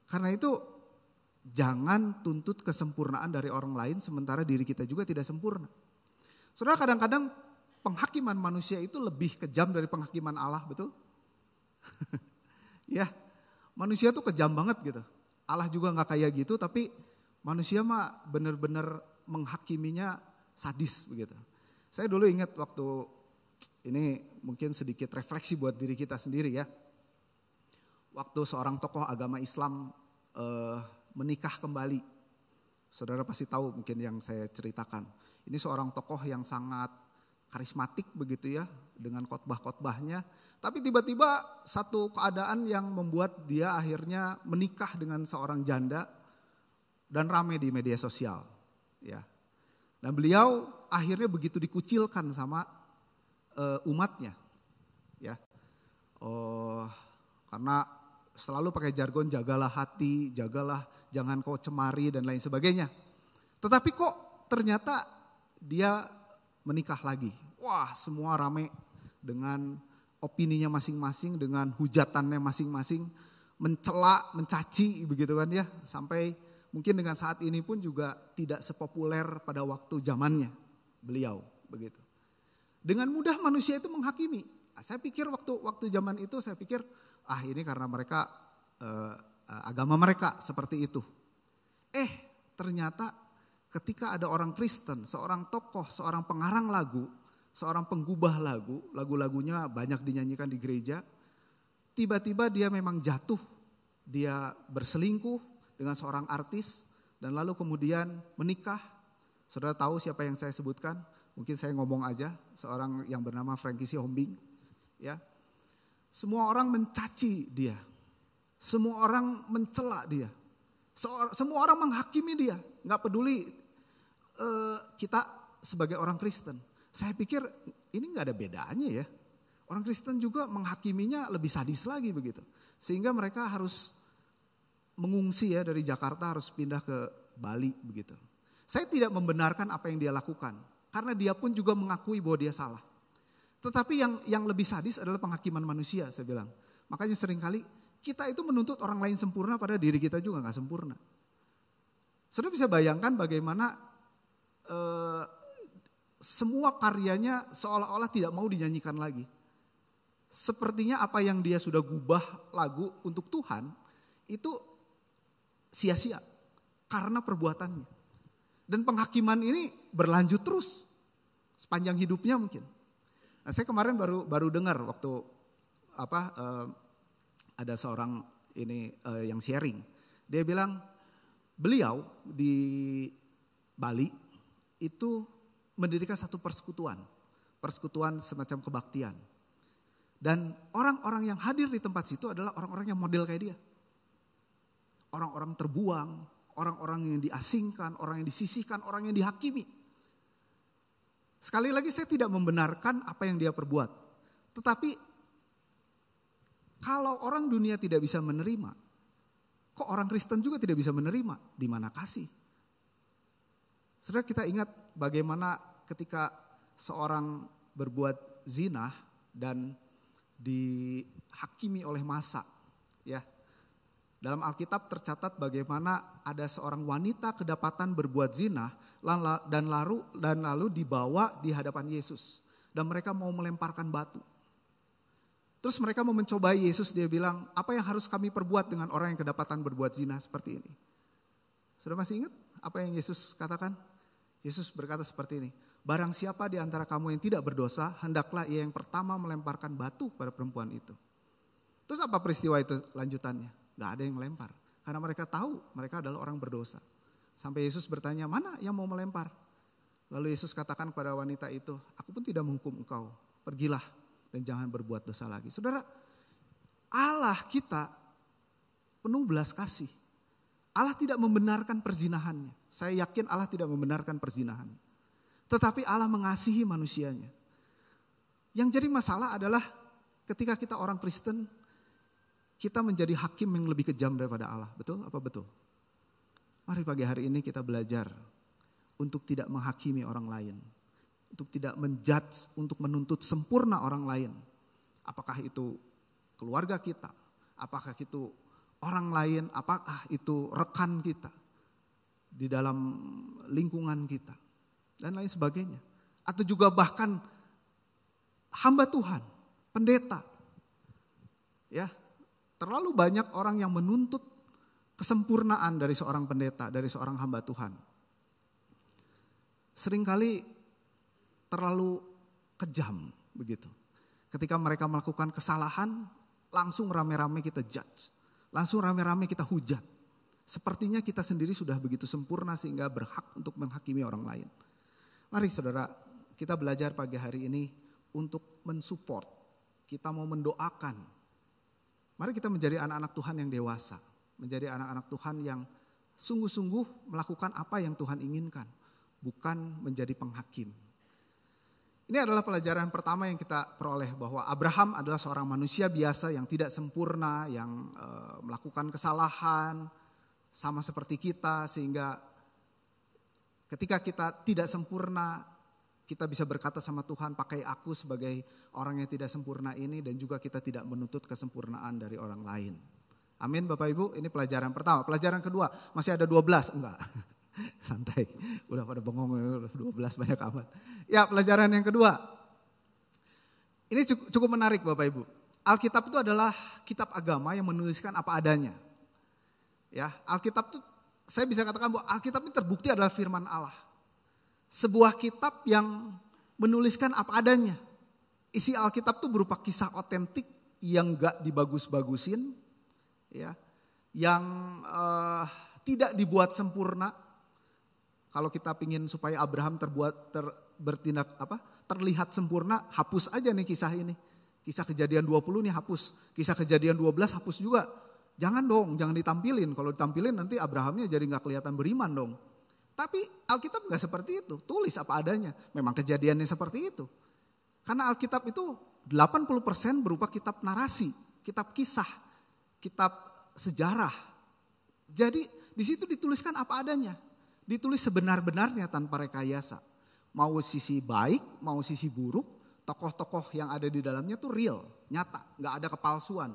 Karena itu jangan tuntut kesempurnaan dari orang lain sementara diri kita juga tidak sempurna. Saudara, kadang-kadang penghakiman manusia itu lebih kejam dari penghakiman Allah, betul? Ya, manusia tuh kejam banget gitu. Allah juga gak kayak gitu, tapi manusia mah benar-benar menghakiminya sadis begitu. Saya dulu ingat waktu, ini mungkin sedikit refleksi buat diri kita sendiri ya. Waktu seorang tokoh agama Islam menikah kembali. Saudara pasti tahu mungkin yang saya ceritakan. Ini seorang tokoh yang sangat karismatik begitu ya, dengan khotbah-khotbahnya. Tapi tiba-tiba satu keadaan yang membuat dia akhirnya menikah dengan seorang janda dan ramai di media sosial. Ya. Dan beliau akhirnya begitu dikucilkan sama umatnya. Ya. Karena selalu pakai jargon jagalah hati, jagalah jangan kau cemari dan lain sebagainya. Tetapi kok ternyata dia menikah lagi. Wah, semua rame dengan opininya masing-masing, dengan hujatannya masing-masing, mencela, mencaci begitu kan ya. Sampai mungkin dengan saat ini pun juga tidak sepopuler pada waktu zamannya beliau begitu. Dengan mudah manusia itu menghakimi. Saya pikir waktu zaman itu saya pikir ini karena mereka agama mereka seperti itu. Ternyata ketika ada orang Kristen, seorang tokoh, seorang pengarang lagu, seorang penggubah lagu, lagu-lagunya banyak dinyanyikan di gereja, tiba-tiba dia memang jatuh, dia berselingkuh dengan seorang artis dan lalu kemudian menikah. Saudara tahu siapa yang saya sebutkan? Mungkin saya ngomong aja, seorang yang bernama Frankie Sihombing. Ya, semua orang mencaci dia, semua orang mencela dia, semua orang menghakimi dia. Nggak peduli kita sebagai orang Kristen. Saya pikir ini nggak ada bedanya ya. Orang Kristen juga menghakiminya lebih sadis lagi begitu. Sehingga mereka harus mengungsi ya dari Jakarta, harus pindah ke Bali begitu. Saya tidak membenarkan apa yang dia lakukan. Karena dia pun juga mengakui bahwa dia salah. Tetapi yang lebih sadis adalah penghakiman manusia, saya bilang. Makanya seringkali kita itu menuntut orang lain sempurna pada diri kita juga gak sempurna. Saudara bisa bayangkan bagaimana semua karyanya seolah-olah tidak mau dinyanyikan lagi. Sepertinya apa yang dia sudah gubah lagu untuk Tuhan itu sia-sia karena perbuatannya. Dan penghakiman ini berlanjut terus sepanjang hidupnya mungkin. Nah, saya kemarin baru dengar waktu ada seorang ini yang sharing. Dia bilang beliau di Bali itu mendirikan satu persekutuan semacam kebaktian. Dan orang-orang yang hadir di tempat situ adalah orang-orang yang model kayak dia. Orang-orang terbuang, orang-orang yang diasingkan, orang yang disisihkan, orang yang dihakimi. Sekali lagi saya tidak membenarkan apa yang dia perbuat. Tetapi kalau orang dunia tidak bisa menerima, kok orang Kristen juga tidak bisa menerima? Di mana kasih? Saudara, kita ingat bagaimana ketika seorang berbuat zina dan dihakimi oleh massa, ya. Dalam Alkitab tercatat bagaimana ada seorang wanita kedapatan berbuat zina dan lalu dibawa di hadapan Yesus. Dan mereka mau melemparkan batu. Terus mereka mau mencobai Yesus, dia bilang, apa yang harus kami perbuat dengan orang yang kedapatan berbuat zina seperti ini? Sudah masih ingat apa yang Yesus katakan? Yesus berkata seperti ini, barang siapa di antara kamu yang tidak berdosa, hendaklah ia yang pertama melemparkan batu pada perempuan itu. Terus apa peristiwa itu lanjutannya? Gak ada yang melempar. Karena mereka tahu mereka adalah orang berdosa. Sampai Yesus bertanya, mana yang mau melempar? Lalu Yesus katakan kepada wanita itu, aku pun tidak menghukum engkau. Pergilah dan jangan berbuat dosa lagi. Saudara, Allah kita penuh belas kasih. Allah tidak membenarkan perzinahannya. Saya yakin Allah tidak membenarkan perzinahannya. Tetapi Allah mengasihi manusianya. Yang jadi masalah adalah ketika kita orang Kristen, kita menjadi hakim yang lebih kejam daripada Allah. Betul? Apa betul? Mari pagi hari ini kita belajar untuk tidak menghakimi orang lain. Untuk tidak menjudge, untuk menuntut sempurna orang lain. Apakah itu keluarga kita? Apakah itu orang lain? Apakah itu rekan kita? Di dalam lingkungan kita. Dan lain sebagainya. Atau juga bahkan hamba Tuhan, pendeta. Ya. Terlalu banyak orang yang menuntut kesempurnaan dari seorang pendeta, dari seorang hamba Tuhan. Seringkali terlalu kejam begitu. Ketika mereka melakukan kesalahan, langsung rame-rame kita judge. Langsung rame-rame kita hujat. Sepertinya kita sendiri sudah begitu sempurna sehingga berhak untuk menghakimi orang lain. Mari saudara, kita belajar pagi hari ini untuk mensupport. Kita mau mendoakan. Mari kita menjadi anak-anak Tuhan yang dewasa. Menjadi anak-anak Tuhan yang sungguh-sungguh melakukan apa yang Tuhan inginkan. Bukan menjadi penghakim. Ini adalah pelajaran pertama yang kita peroleh. Bahwa Abraham adalah seorang manusia biasa yang tidak sempurna. Yang melakukan kesalahan. Sama seperti kita. Sehingga ketika kita tidak sempurna, kita bisa berkata sama Tuhan, pakai aku sebagai orang yang tidak sempurna ini, dan juga kita tidak menuntut kesempurnaan dari orang lain. Amin Bapak Ibu, ini pelajaran pertama. Pelajaran kedua, masih ada 12, enggak? Santai, udah pada bengong, 12 banyak amat. Ya, pelajaran yang kedua. Ini cukup menarik Bapak Ibu. Alkitab itu adalah kitab agama yang menuliskan apa adanya. Ya, Alkitab itu, saya bisa katakan bahwa Alkitab ini terbukti adalah firman Allah. Sebuah kitab yang menuliskan apa adanya. Isi Alkitab itu berupa kisah otentik yang gak dibagus-bagusin, ya, yang tidak dibuat sempurna. Kalau kita pingin supaya Abraham terlihat sempurna, hapus aja nih kisah ini. Kisah Kejadian 20 nih hapus, kisah Kejadian 12 hapus juga. Jangan dong, jangan ditampilin. Kalau ditampilin nanti Abrahamnya jadi gak kelihatan beriman dong. Tapi Alkitab gak seperti itu, tulis apa adanya. Memang kejadiannya seperti itu. Karena Alkitab itu 80% berupa kitab narasi, kitab kisah, kitab sejarah. Jadi di situ dituliskan apa adanya. Ditulis sebenar-benarnya tanpa rekayasa. Mau sisi baik, mau sisi buruk, tokoh-tokoh yang ada di dalamnya tuh real, nyata, gak ada kepalsuan.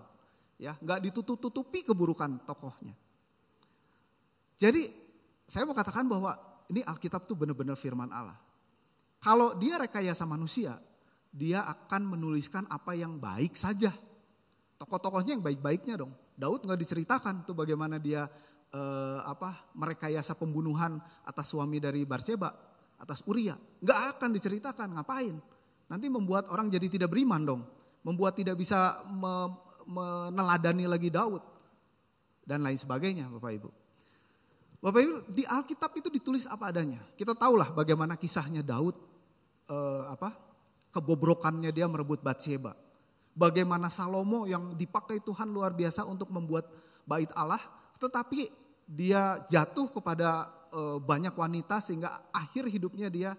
Ya, gak ditutup-tutupi keburukan tokohnya. Jadi saya mau katakan bahwa ini Alkitab itu benar-benar firman Allah. Kalau dia rekayasa manusia, dia akan menuliskan apa yang baik saja. Tokoh-tokohnya yang baik-baiknya dong. Daud nggak diceritakan tuh bagaimana dia merekayasa pembunuhan atas suami dari Batseba, atas Uria. Nggak akan diceritakan, ngapain? Nanti membuat orang jadi tidak beriman dong. Membuat tidak bisa meneladani lagi Daud. Dan lain sebagainya Bapak Ibu. Bapak Ibu, di Alkitab itu ditulis apa adanya. Kita tahulah bagaimana kisahnya Daud, kebobrokannya dia merebut Batseba. Bagaimana Salomo yang dipakai Tuhan luar biasa untuk membuat bait Allah, tetapi dia jatuh kepada banyak wanita sehingga akhir hidupnya dia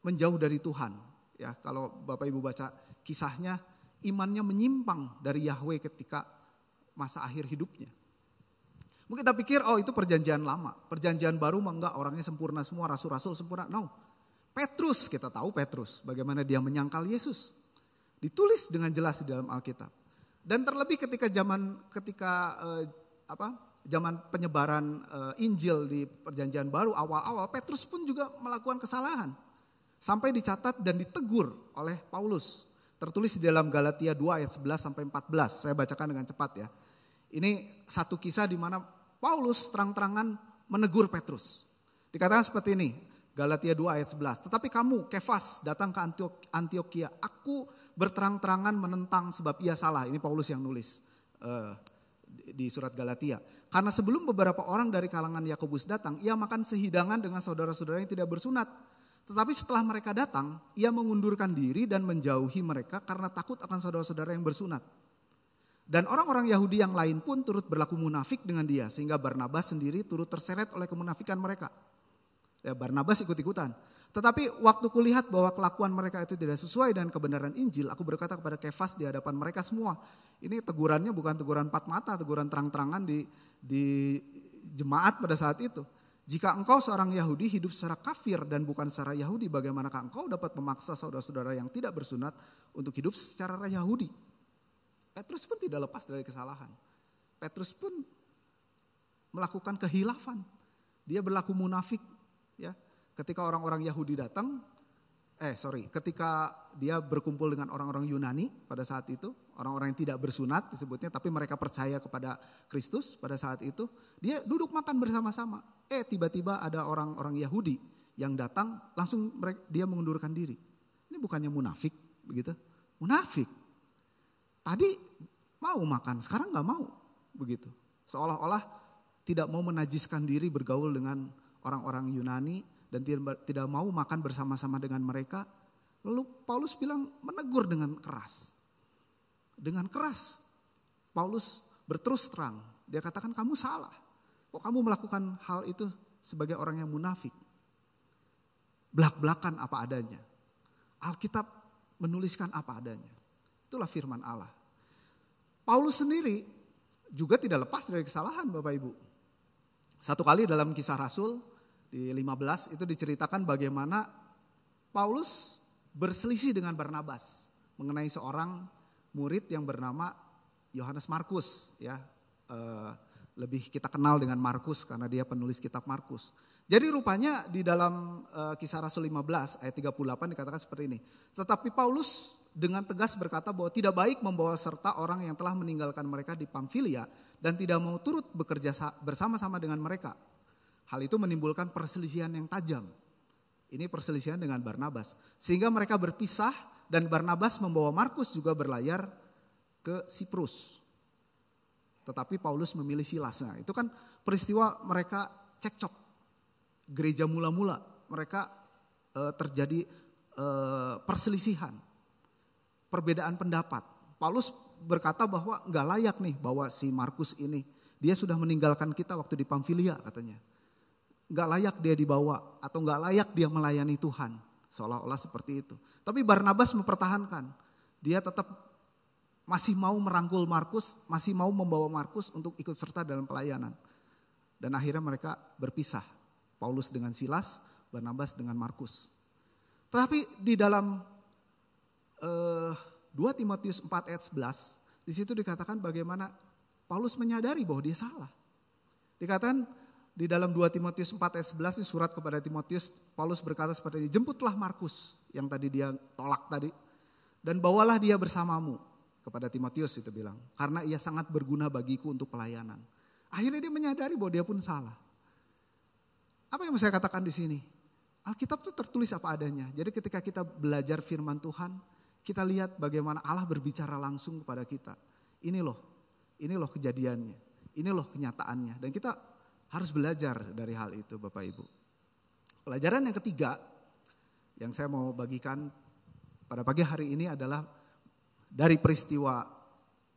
menjauh dari Tuhan. Ya, kalau Bapak Ibu baca kisahnya, imannya menyimpang dari Yahweh ketika masa akhir hidupnya. Mungkin kita pikir, oh itu perjanjian lama, perjanjian baru mah enggak, orangnya sempurna semua, rasul-rasul sempurna. No, Petrus, kita tahu Petrus, bagaimana dia menyangkal Yesus. Ditulis dengan jelas di dalam Alkitab. Dan terlebih ketika zaman penyebaran Injil di perjanjian baru awal-awal, Petrus pun juga melakukan kesalahan. Sampai dicatat dan ditegur oleh Paulus. Tertulis di dalam Galatia 2 ayat 11 sampai 14. Saya bacakan dengan cepat ya. Ini satu kisah di mana Paulus terang-terangan menegur Petrus. Dikatakan seperti ini, Galatia 2 ayat 11. Tetapi kamu, Kefas, datang ke Antioquia. Aku berterang-terangan menentang sebab ia salah. Ini Paulus yang nulis di surat Galatia. Karena sebelum beberapa orang dari kalangan Yakobus datang, ia makan sehidangan dengan saudara-saudara yang tidak bersunat. Tetapi setelah mereka datang, ia mengundurkan diri dan menjauhi mereka karena takut akan saudara-saudara yang bersunat. Dan orang-orang Yahudi yang lain pun turut berlaku munafik dengan dia, sehingga Barnabas sendiri turut terseret oleh kemunafikan mereka. Ya, Barnabas ikut-ikutan. Tetapi waktu kulihat bahwa kelakuan mereka itu tidak sesuai dengan kebenaran Injil, aku berkata kepada Kefas di hadapan mereka semua. Ini tegurannya bukan teguran empat mata, teguran terang-terangan di jemaat pada saat itu. Jika engkau seorang Yahudi hidup secara kafir dan bukan secara Yahudi, bagaimanakah engkau dapat memaksa saudara-saudara yang tidak bersunat untuk hidup secara Yahudi? Petrus pun tidak lepas dari kesalahan. Petrus pun melakukan kehilafan. Dia berlaku munafik. Ya, ketika orang-orang Yahudi datang, ketika dia berkumpul dengan orang-orang Yunani pada saat itu, orang-orang yang tidak bersunat disebutnya, tapi mereka percaya kepada Kristus pada saat itu, dia duduk makan bersama-sama. Tiba-tiba ada orang-orang Yahudi yang datang, langsung dia mengundurkan diri. Ini bukannya munafik, begitu? Munafik. Tadi mau makan, sekarang nggak mau, begitu. Seolah-olah tidak mau menajiskan diri bergaul dengan orang-orang Yunani dan tidak mau makan bersama-sama dengan mereka. Lalu Paulus bilang menegur dengan keras. Dengan keras Paulus berterus terang. Dia katakan kamu salah. Kok kamu melakukan hal itu sebagai orang yang munafik? Belak-belakan apa adanya. Alkitab menuliskan apa adanya. Itulah firman Allah. Paulus sendiri juga tidak lepas dari kesalahan Bapak Ibu. Satu kali dalam Kisah Rasul di 15 itu diceritakan bagaimana Paulus berselisih dengan Barnabas mengenai seorang murid yang bernama Yohanes Markus, ya, lebih kita kenal dengan Markus karena dia penulis kitab Markus. Jadi rupanya di dalam Kisah Rasul 15 ayat 38 dikatakan seperti ini. Tetapi Paulus dengan tegas berkata bahwa tidak baik membawa serta orang yang telah meninggalkan mereka di Pamfilia dan tidak mau turut bekerja bersama-sama dengan mereka. Hal itu menimbulkan perselisihan yang tajam. Ini perselisihan dengan Barnabas. Sehingga mereka berpisah dan Barnabas membawa Markus juga berlayar ke Siprus. Tetapi Paulus memilih Silas. Nah, itu kan peristiwa mereka cekcok. Gereja mula-mula mereka terjadi perselisihan. Perbedaan pendapat. Paulus berkata bahwa enggak layak nih bawa si Markus ini. Dia sudah meninggalkan kita waktu di Pamfilia katanya. Enggak layak dia dibawa atau enggak layak dia melayani Tuhan. Seolah-olah seperti itu. Tapi Barnabas mempertahankan. Dia tetap masih mau merangkul Markus, masih mau membawa Markus untuk ikut serta dalam pelayanan. Dan akhirnya mereka berpisah. Paulus dengan Silas, Barnabas dengan Markus. Tetapi di dalam 2 Timotius 4 ayat 11, di situ dikatakan bagaimana Paulus menyadari bahwa dia salah. Dikatakan di dalam 2 Timotius 4 ayat 11 di surat kepada Timotius, Paulus berkata seperti ini, jemputlah Markus yang tadi dia tolak tadi, dan bawalah dia bersamamu, kepada Timotius itu bilang, karena ia sangat berguna bagiku untuk pelayanan. Akhirnya dia menyadari bahwa dia pun salah. Apa yang saya katakan di sini? Alkitab itu tertulis apa adanya. Jadi ketika kita belajar firman Tuhan, kita lihat bagaimana Allah berbicara langsung kepada kita. Ini loh kejadiannya. Ini loh kenyataannya. Dan kita harus belajar dari hal itu Bapak Ibu. Pelajaran yang ketiga yang saya mau bagikan pada pagi hari ini adalah dari peristiwa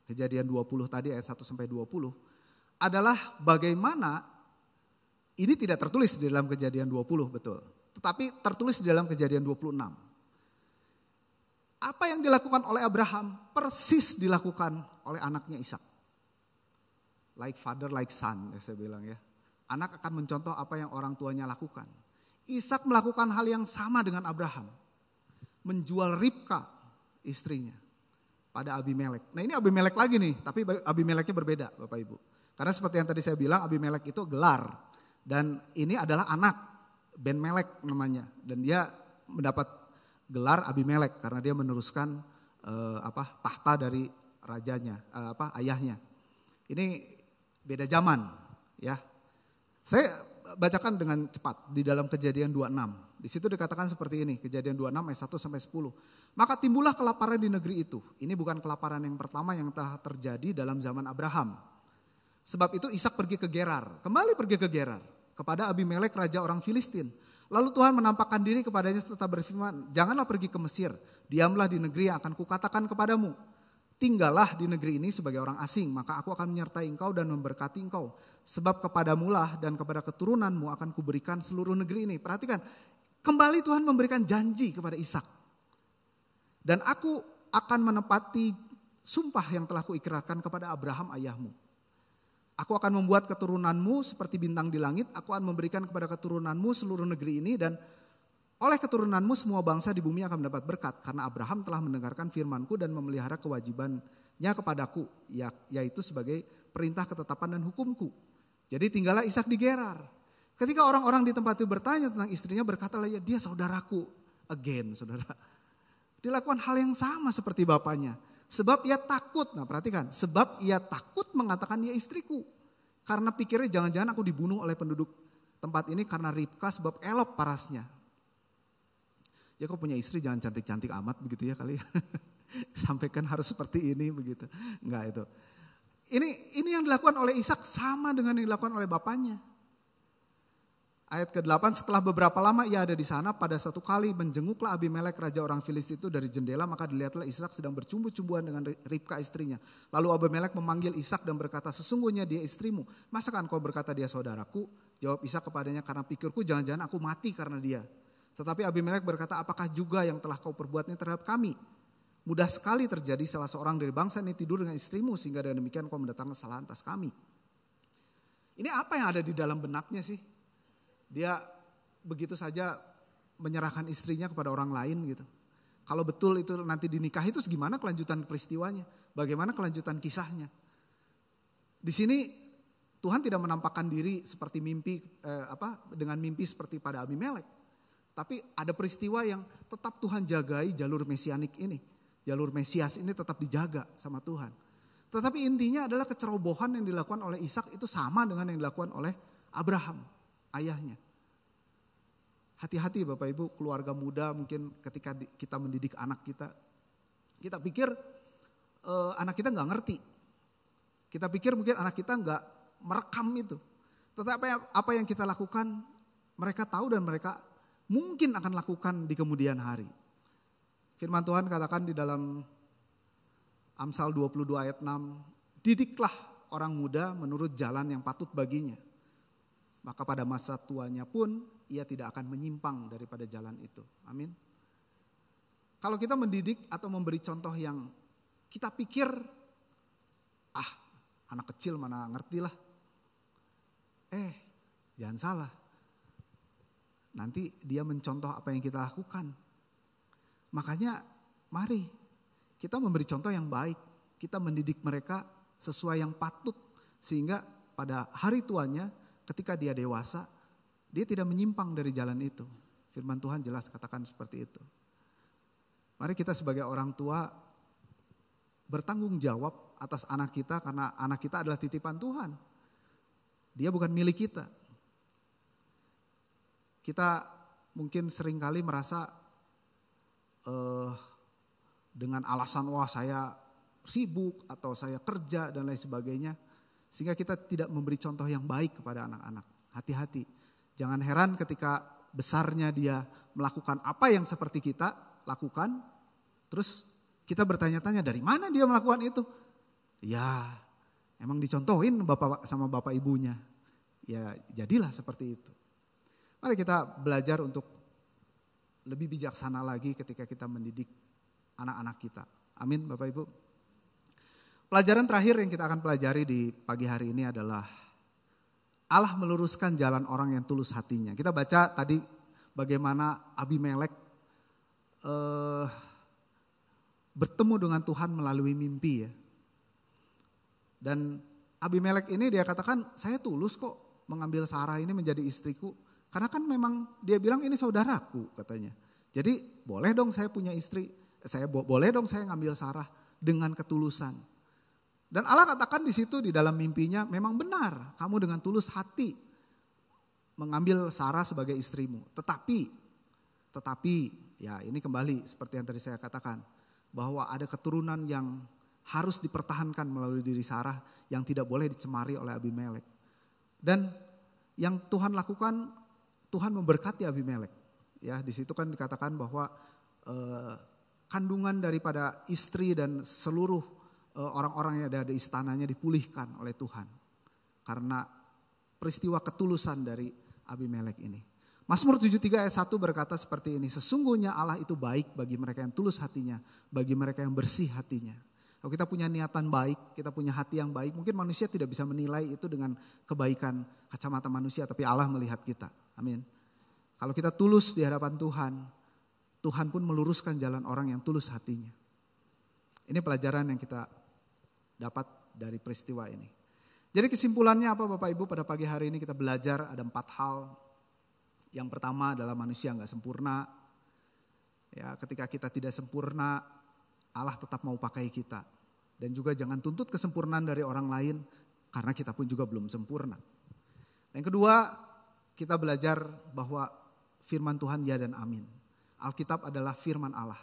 Kejadian 20 tadi ayat 1 sampai 20 adalah bagaimana Ini tidak tertulis di dalam Kejadian 20, betul. Tetapi tertulis di dalam Kejadian 26. Apa yang dilakukan oleh Abraham persis dilakukan oleh anaknya Ishak. Like father, like son, ya saya bilang ya. Anak akan mencontoh apa yang orang tuanya lakukan. Ishak melakukan hal yang sama dengan Abraham. Menjual Ribka, istrinya, pada Abimelek. Nah ini Abimelek lagi nih, tapi Abimeleknya berbeda Bapak Ibu. Karena seperti yang tadi saya bilang, Abimelek itu gelar. Dan ini adalah anak Ben Melek namanya. Dan dia mendapat gelar Abimelek karena dia meneruskan tahta dari rajanya, ayahnya. Ini beda zaman ya. Saya bacakan dengan cepat di dalam Kejadian 26. Di situ dikatakan seperti ini, Kejadian 26 ayat 1 sampai 10. Maka timbullah kelaparan di negeri itu. Ini bukan kelaparan yang pertama yang telah terjadi dalam zaman Abraham. Sebab itu Ishak pergi ke Gerar, kembali pergi ke Gerar kepada Abimelek raja orang Filistin. Lalu Tuhan menampakkan diri kepadanya serta berfirman, janganlah pergi ke Mesir, diamlah di negeri yang akan kukatakan kepadamu. Tinggallah di negeri ini sebagai orang asing, maka aku akan menyertai engkau dan memberkati engkau. Sebab kepadamulah dan kepada keturunanmu akan kuberikan seluruh negeri ini. Perhatikan, kembali Tuhan memberikan janji kepada Ishak. Dan aku akan menepati sumpah yang telah kuikrarkan kepada Abraham ayahmu. Aku akan membuat keturunanmu seperti bintang di langit. Aku akan memberikan kepada keturunanmu seluruh negeri ini. Dan oleh keturunanmu semua bangsa di bumi akan mendapat berkat. Karena Abraham telah mendengarkan firmanku dan memelihara kewajibannya kepadaku. Yaitu sebagai perintah, ketetapan dan hukumku. Jadi tinggallah Ishak di Gerar. Ketika orang-orang di tempat itu bertanya tentang istrinya, berkatalah ya dia saudaraku. Again saudara. Dilakukan hal yang sama seperti bapaknya. Sebab ia takut, nah perhatikan, sebab ia takut mengatakan dia istriku. Karena pikirnya jangan-jangan aku dibunuh oleh penduduk tempat ini karena Ribka sebab elok parasnya. Ya kok punya istri jangan cantik-cantik amat begitu ya kali ya. Sampaikan harus seperti ini begitu. Enggak itu. Ini yang dilakukan oleh Ishak sama dengan yang dilakukan oleh bapaknya. Ayat ke-8, setelah beberapa lama ia ada di sana, pada satu kali menjenguklah Abimelek raja orang Filistin itu dari jendela, maka dilihatlah Ishak sedang bercumbu-cumbuan dengan Ribka istrinya. Lalu Abimelek memanggil Ishak dan berkata, sesungguhnya dia istrimu, masakan kau berkata dia saudaraku? Jawab Ishak kepadanya, karena pikirku jangan-jangan aku mati karena dia. Tetapi Abimelek berkata, apakah juga yang telah kau perbuatnya terhadap kami? Mudah sekali terjadi salah seorang dari bangsa ini tidur dengan istrimu, sehingga dengan demikian kau mendatangkan kesalahan atas kami. Ini apa yang ada di dalam benaknya sih? Dia begitu saja menyerahkan istrinya kepada orang lain gitu. Kalau betul itu nanti dinikahi, itu gimana kelanjutan peristiwanya? Bagaimana kelanjutan kisahnya? Di sini Tuhan tidak menampakkan diri seperti mimpi dengan mimpi seperti pada Abimelek. Tapi ada peristiwa yang tetap Tuhan jagai, jalur mesianik ini. Jalur Mesias ini tetap dijaga sama Tuhan. Tetapi intinya adalah kecerobohan yang dilakukan oleh Ishak itu sama dengan yang dilakukan oleh Abraham, ayahnya. Hati-hati Bapak Ibu, keluarga muda mungkin ketika kita mendidik anak kita pikir anak kita gak ngerti. Kita pikir mungkin anak kita gak merekam itu. Tetapi apa yang kita lakukan, mereka tahu dan mereka mungkin akan lakukan di kemudian hari. Firman Tuhan katakan di dalam Amsal 22 ayat 6, didiklah orang muda menurut jalan yang patut baginya. Maka pada masa tuanya pun ia tidak akan menyimpang daripada jalan itu. Amin. Kalau kita mendidik atau memberi contoh yang kita pikir, anak kecil mana ngerti lah. Jangan salah. Nanti dia mencontoh apa yang kita lakukan. Makanya mari kita memberi contoh yang baik. Kita mendidik mereka sesuai yang patut. Sehingga pada hari tuanya ketika dia dewasa, dia tidak menyimpang dari jalan itu. Firman Tuhan jelas katakan seperti itu. Mari kita sebagai orang tua bertanggung jawab atas anak kita karena anak kita adalah titipan Tuhan. Dia bukan milik kita. Kita mungkin seringkali merasa dengan alasan saya sibuk atau saya kerja dan lain sebagainya. Sehingga kita tidak memberi contoh yang baik kepada anak-anak. Hati-hati. Jangan heran ketika besarnya dia melakukan apa yang seperti kita lakukan. Terus kita bertanya-tanya dari mana dia melakukan itu. Ya emang dicontohin sama bapak ibunya. ya jadilah seperti itu. Mari kita belajar untuk lebih bijaksana lagi ketika kita mendidik anak-anak kita. Amin Bapak Ibu. Pelajaran terakhir yang kita akan pelajari di pagi hari ini adalah Allah meluruskan jalan orang yang tulus hatinya. Kita baca tadi bagaimana Abimelek bertemu dengan Tuhan melalui mimpi ya. Dan Abimelek ini dia katakan, saya tulus kok mengambil Sarah ini menjadi istriku. Karena kan memang dia bilang ini saudaraku katanya. Jadi boleh dong saya punya istri, boleh dong saya ngambil Sarah dengan ketulusan. Dan Allah katakan di situ di dalam mimpinya, memang benar kamu dengan tulus hati mengambil Sarah sebagai istrimu. Tetapi ya ini kembali seperti yang tadi saya katakan, bahwa ada keturunan yang harus dipertahankan melalui diri Sarah yang tidak boleh dicemari oleh Abimelek. Dan yang Tuhan lakukan, Tuhan memberkati Abimelek. Ya, di situ kan dikatakan bahwa kandungan daripada istri dan seluruh orang-orang yang ada di istananya dipulihkan oleh Tuhan. Karena peristiwa ketulusan dari Abimelek ini. Mazmur 73 ayat 1 berkata seperti ini, sesungguhnya Allah itu baik bagi mereka yang tulus hatinya, bagi mereka yang bersih hatinya. Kalau kita punya niatan baik, kita punya hati yang baik, mungkin manusia tidak bisa menilai itu dengan kebaikan kacamata manusia, tapi Allah melihat kita. Amin. Kalau kita tulus di hadapan Tuhan, Tuhan pun meluruskan jalan orang yang tulus hatinya. Ini pelajaran yang kita dapat dari peristiwa ini. Jadi kesimpulannya apa Bapak Ibu, pada pagi hari ini kita belajar ada 4 hal. Yang pertama adalah manusia enggak sempurna. Ya, ketika kita tidak sempurna, Allah tetap mau pakai kita. Dan juga jangan tuntut kesempurnaan dari orang lain, karena kita pun juga belum sempurna. Yang kedua, kita belajar bahwa firman Tuhan ya dan amin. Alkitab adalah firman Allah.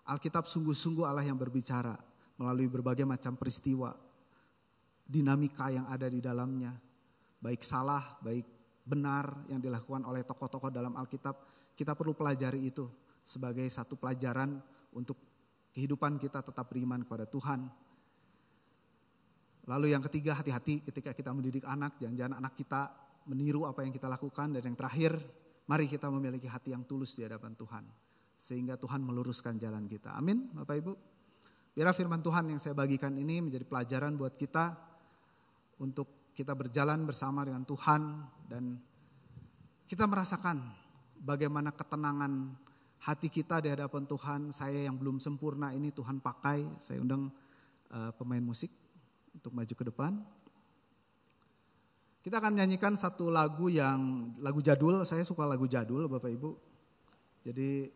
Alkitab sungguh-sungguh Allah yang berbicara melalui berbagai macam peristiwa, dinamika yang ada di dalamnya, baik salah, baik benar yang dilakukan oleh tokoh-tokoh dalam Alkitab. Kita perlu pelajari itu sebagai satu pelajaran untuk kehidupan kita tetap beriman kepada Tuhan. Lalu yang ketiga, hati-hati ketika kita mendidik anak, jangan-jangan anak kita meniru apa yang kita lakukan. Dan yang terakhir, mari kita memiliki hati yang tulus di hadapan Tuhan, sehingga Tuhan meluruskan jalan kita. Amin Bapak Ibu. Biarlah firman Tuhan yang saya bagikan ini menjadi pelajaran buat kita untuk kita berjalan bersama dengan Tuhan dan kita merasakan bagaimana ketenangan hati kita di hadapan Tuhan. Saya yang belum sempurna ini Tuhan pakai. Saya undang pemain musik untuk maju ke depan. Kita akan nyanyikan satu lagu jadul. Saya suka lagu jadul Bapak Ibu. Jadi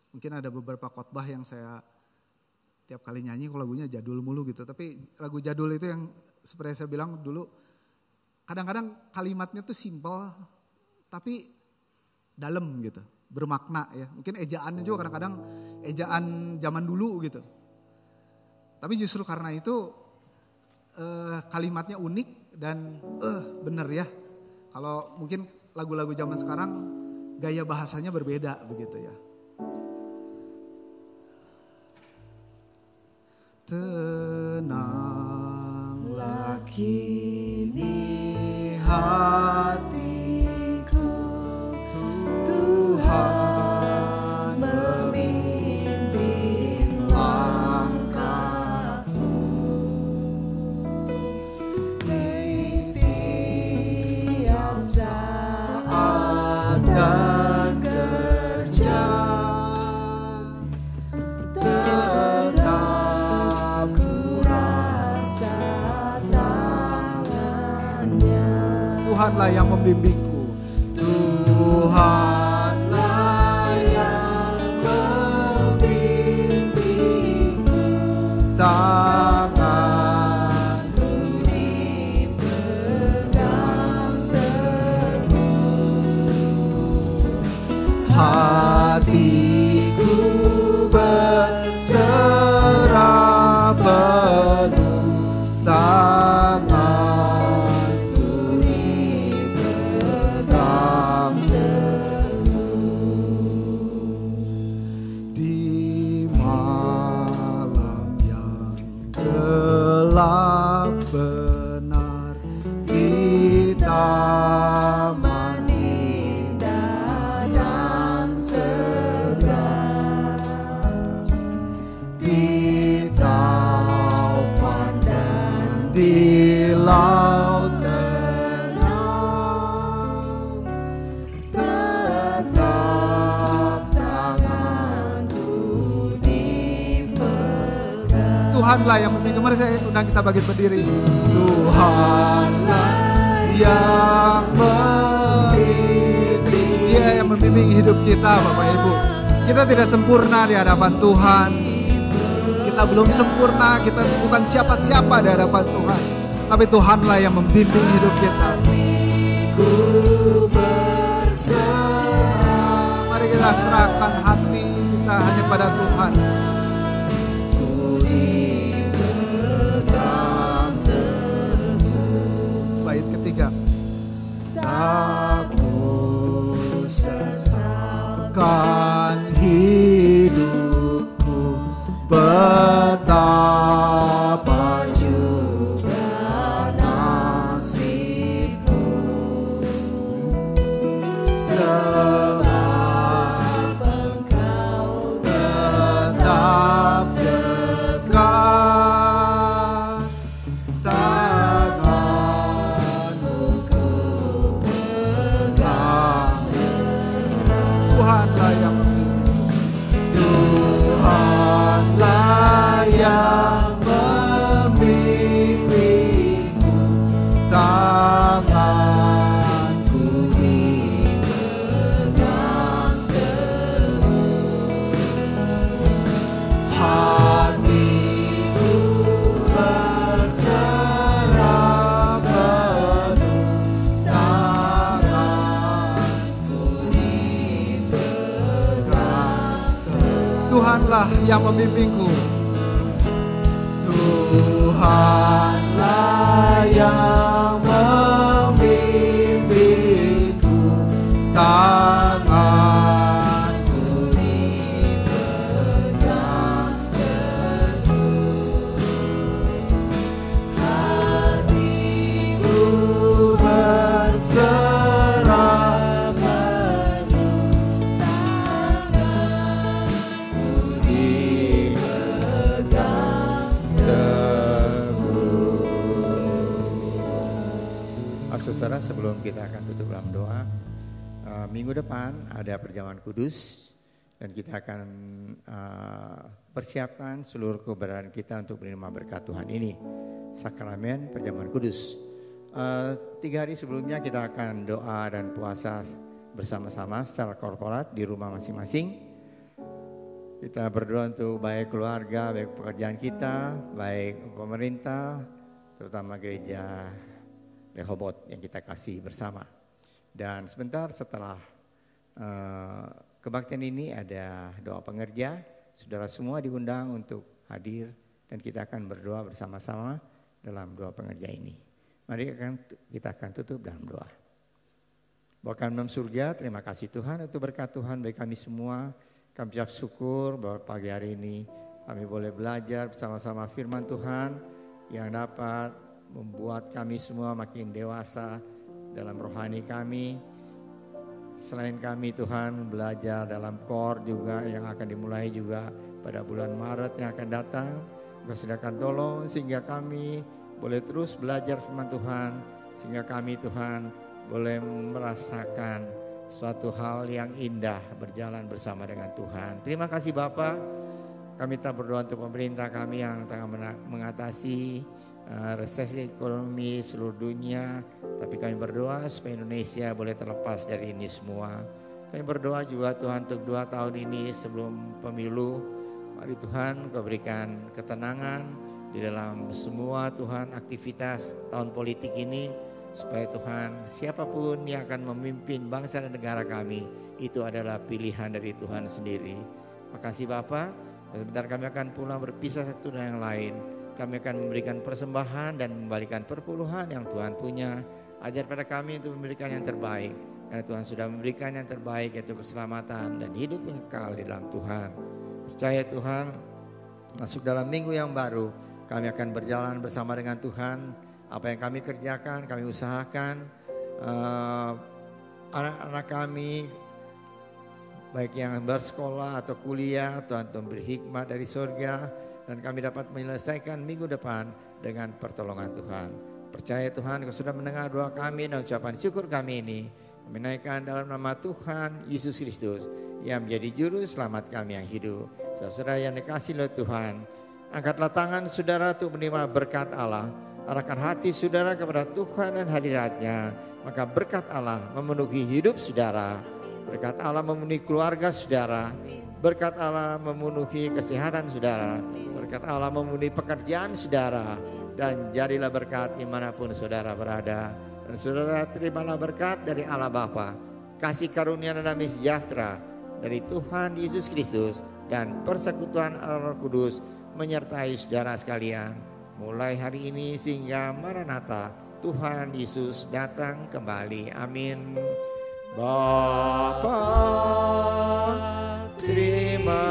mungkin ada beberapa khotbah yang saya tiap kali nyanyi kok lagunya jadul mulu gitu. Tapi lagu jadul itu yang seperti saya bilang dulu, kadang-kadang kalimatnya tuh simple tapi dalam gitu, bermakna ya. Mungkin ejaannya juga kadang-kadang ejaan zaman dulu gitu. Tapi justru karena itu kalimatnya unik dan bener ya. Kalau mungkin lagu-lagu zaman sekarang gaya bahasanya berbeda begitu ya. Tenanglah kini hatiku, Tuhan memimpin langkahku di tiap saat dan kerja. Tuhanlah yang membimbingku, Tuhanlah yang membimbingku, tanganku dipegang teguh, hatiku berserah penuh, tanganku dipegang. di laut tenang, tetap tanganku dipegang. Tuhanlah yang membimbing. Mari saya undang kita bangkit berdiri. Tuhanlah yang membimbing. Dia yang membimbing hidup kita, Bapak Ibu. Kita tidak sempurna di hadapan Tuhan. Kita belum sempurna, kita bukan siapa-siapa di hadapan Tuhan. Tapi Tuhanlah yang membimbing hidup kita. Mari kita serahkan hati kita hanya pada Tuhan. Bait ketiga. Tak sesalkan hidupku, betapa juga nasibku, sebab Engkau tetap dekat, tanganmu kupegang. Tuhanlah yang membimbingku, tanganku dipegang teguh, hatiku berserah penuh, tanganku dipegang teguh. Tuhanlah yang membimbingku. Tuhanlah yang membimbingku, tanganku dipegang teguh, hatiku berserah penuh, tanganku dipegang teguh. Saudara, sebelum kita akan tutup dalam doa, minggu depan ada perjamuan kudus dan kita akan persiapkan seluruh keberadaan kita untuk menerima berkat Tuhan ini, sakramen perjamuan kudus. 3 hari sebelumnya kita akan doa dan puasa bersama-sama secara korporat di rumah masing-masing. Kita berdoa untuk baik keluarga, baik pekerjaan kita, baik pemerintah, terutama gereja Rehoboth yang kita kasih bersama. Dan sebentar setelah kebaktian ini ada doa pengerja. Saudara semua diundang untuk hadir dan kita akan berdoa bersama-sama dalam doa pengerja ini. Mari kita akan tutup dalam doa. Bapa kami dalam surga, terima kasih Tuhan untuk berkat Tuhan bagi kami semua. Kami ucap syukur bahwa pagi hari ini kami boleh belajar bersama-sama firman Tuhan yang dapat membuat kami semua makin dewasa dalam rohani kami. Selain kami Tuhan belajar dalam KOR juga yang akan dimulai juga pada bulan Maret yang akan datang. Engkau sediakan tolong sehingga kami boleh terus belajar firman Tuhan. Sehingga kami Tuhan boleh merasakan suatu hal yang indah berjalan bersama dengan Tuhan. Terima kasih Bapa. Kami tak berdoa untuk pemerintah kami yang tengah mengatasi resesi ekonomi seluruh dunia, tapi kami berdoa supaya Indonesia boleh terlepas dari ini semua. Kami berdoa juga Tuhan untuk 2 tahun ini sebelum pemilu, mari Tuhan Kau berikan ketenangan di dalam semua Tuhan aktivitas tahun politik ini, supaya Tuhan siapapun yang akan memimpin bangsa dan negara kami itu adalah pilihan dari Tuhan sendiri. Makasih Bapa. Sebentar kami akan pulang berpisah satu dengan yang lain. Kami akan memberikan persembahan dan membalikan perpuluhan yang Tuhan punya. Ajar pada kami untuk memberikan yang terbaik. Karena Tuhan sudah memberikan yang terbaik, yaitu keselamatan dan hidup yang kekal di dalam Tuhan. Percaya Tuhan, masuk dalam minggu yang baru, kami akan berjalan bersama dengan Tuhan. Apa yang kami kerjakan, kami usahakan. Anak-anak kami, baik yang bersekolah atau kuliah, Tuhan memberi hikmat dari surga. Dan kami dapat menyelesaikan minggu depan dengan pertolongan Tuhan. Percaya Tuhan, Kau sudah mendengar doa kami dan ucapan syukur kami ini. Menaikkan dalam nama Tuhan Yesus Kristus yang menjadi juru selamat kami yang hidup. Saudara yang dikasihi oleh Tuhan, angkatlah tangan saudara untuk menerima berkat Allah. Arahkan hati saudara kepada Tuhan dan hadirat-Nya. Maka berkat Allah memenuhi hidup saudara. Berkat Allah memenuhi keluarga saudara. Berkat Allah memenuhi kesehatan saudara. Berkat Allah memenuhi pekerjaan saudara. Dan jadilah berkat dimanapun saudara berada. Dan saudara terimalah berkat dari Allah Bapa, kasih karunia dan damai sejahtera dari Tuhan Yesus Kristus dan persekutuan Allah Roh Kudus menyertai saudara sekalian. Mulai hari ini sehingga Maranatha, Tuhan Yesus datang kembali. Amin. Bapa, terima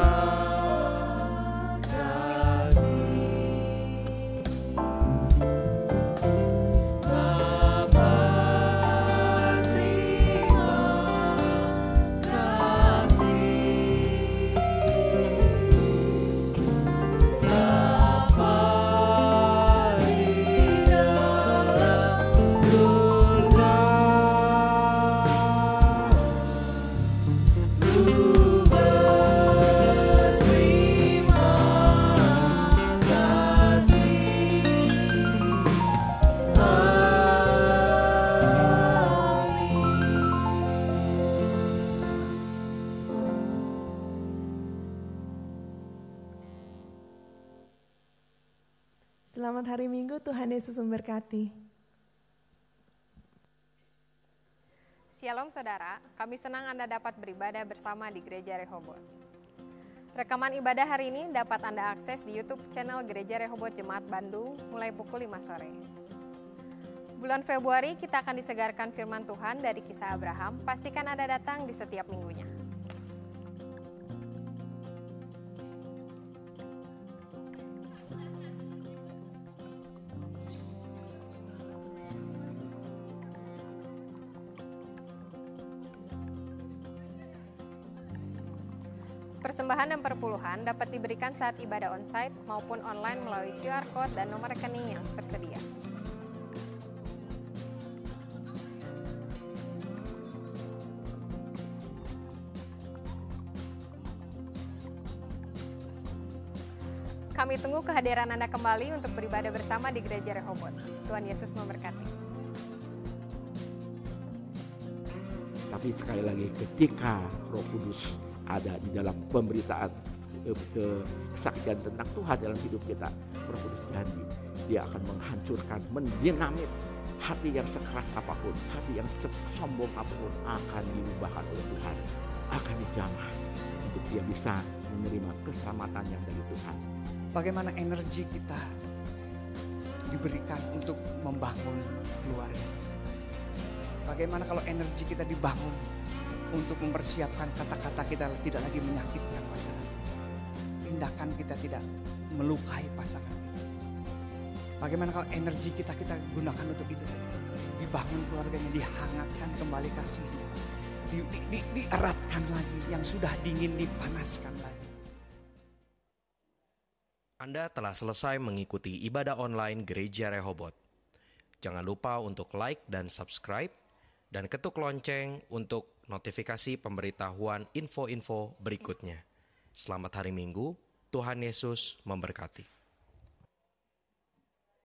Selamat hari Minggu, Tuhan Yesus memberkati. Shalom saudara, kami senang Anda dapat beribadah bersama di Gereja Rehoboth. Rekaman ibadah hari ini dapat Anda akses di YouTube channel Gereja Rehoboth Jemaat Bandung mulai pukul 5 sore. Bulan Februari kita akan disegarkan firman Tuhan dari Kisah Abraham, pastikan Anda datang di setiap minggunya. Persembahan dan perpuluhan dapat diberikan saat ibadah onsite maupun online melalui QR Code dan nomor rekening yang tersedia. Kami tunggu kehadiran Anda kembali untuk beribadah bersama di Gereja Rehoboth. Tuhan Yesus memberkati. Tapi sekali lagi, ketika Roh Kudus ada di dalam pemberitaan kesaksian tentang Tuhan dalam hidup kita, Roh Kudus janji Dia akan menghancurkan, mendinamit hati yang sekeras apapun, hati yang sombong apapun akan diubahkan oleh Tuhan, akan dijamah untuk dia bisa menerima keselamatan yang dari Tuhan. Bagaimana energi kita diberikan untuk membangun keluarga? Bagaimana kalau energi kita dibangun untuk mempersiapkan kata-kata kita tidak lagi menyakitkan pasangan, tindakan kita tidak melukai pasangan kita. Bagaimana kalau energi kita gunakan untuk itu saja, dibangun keluarganya, dihangatkan kembali kasihnya, dieratkan lagi, yang sudah dingin dipanaskan lagi. Anda telah selesai mengikuti ibadah online Gereja Rehoboth. Jangan lupa untuk like dan subscribe, dan ketuk lonceng untuk notifikasi pemberitahuan info-info berikutnya. Selamat hari Minggu, Tuhan Yesus memberkati.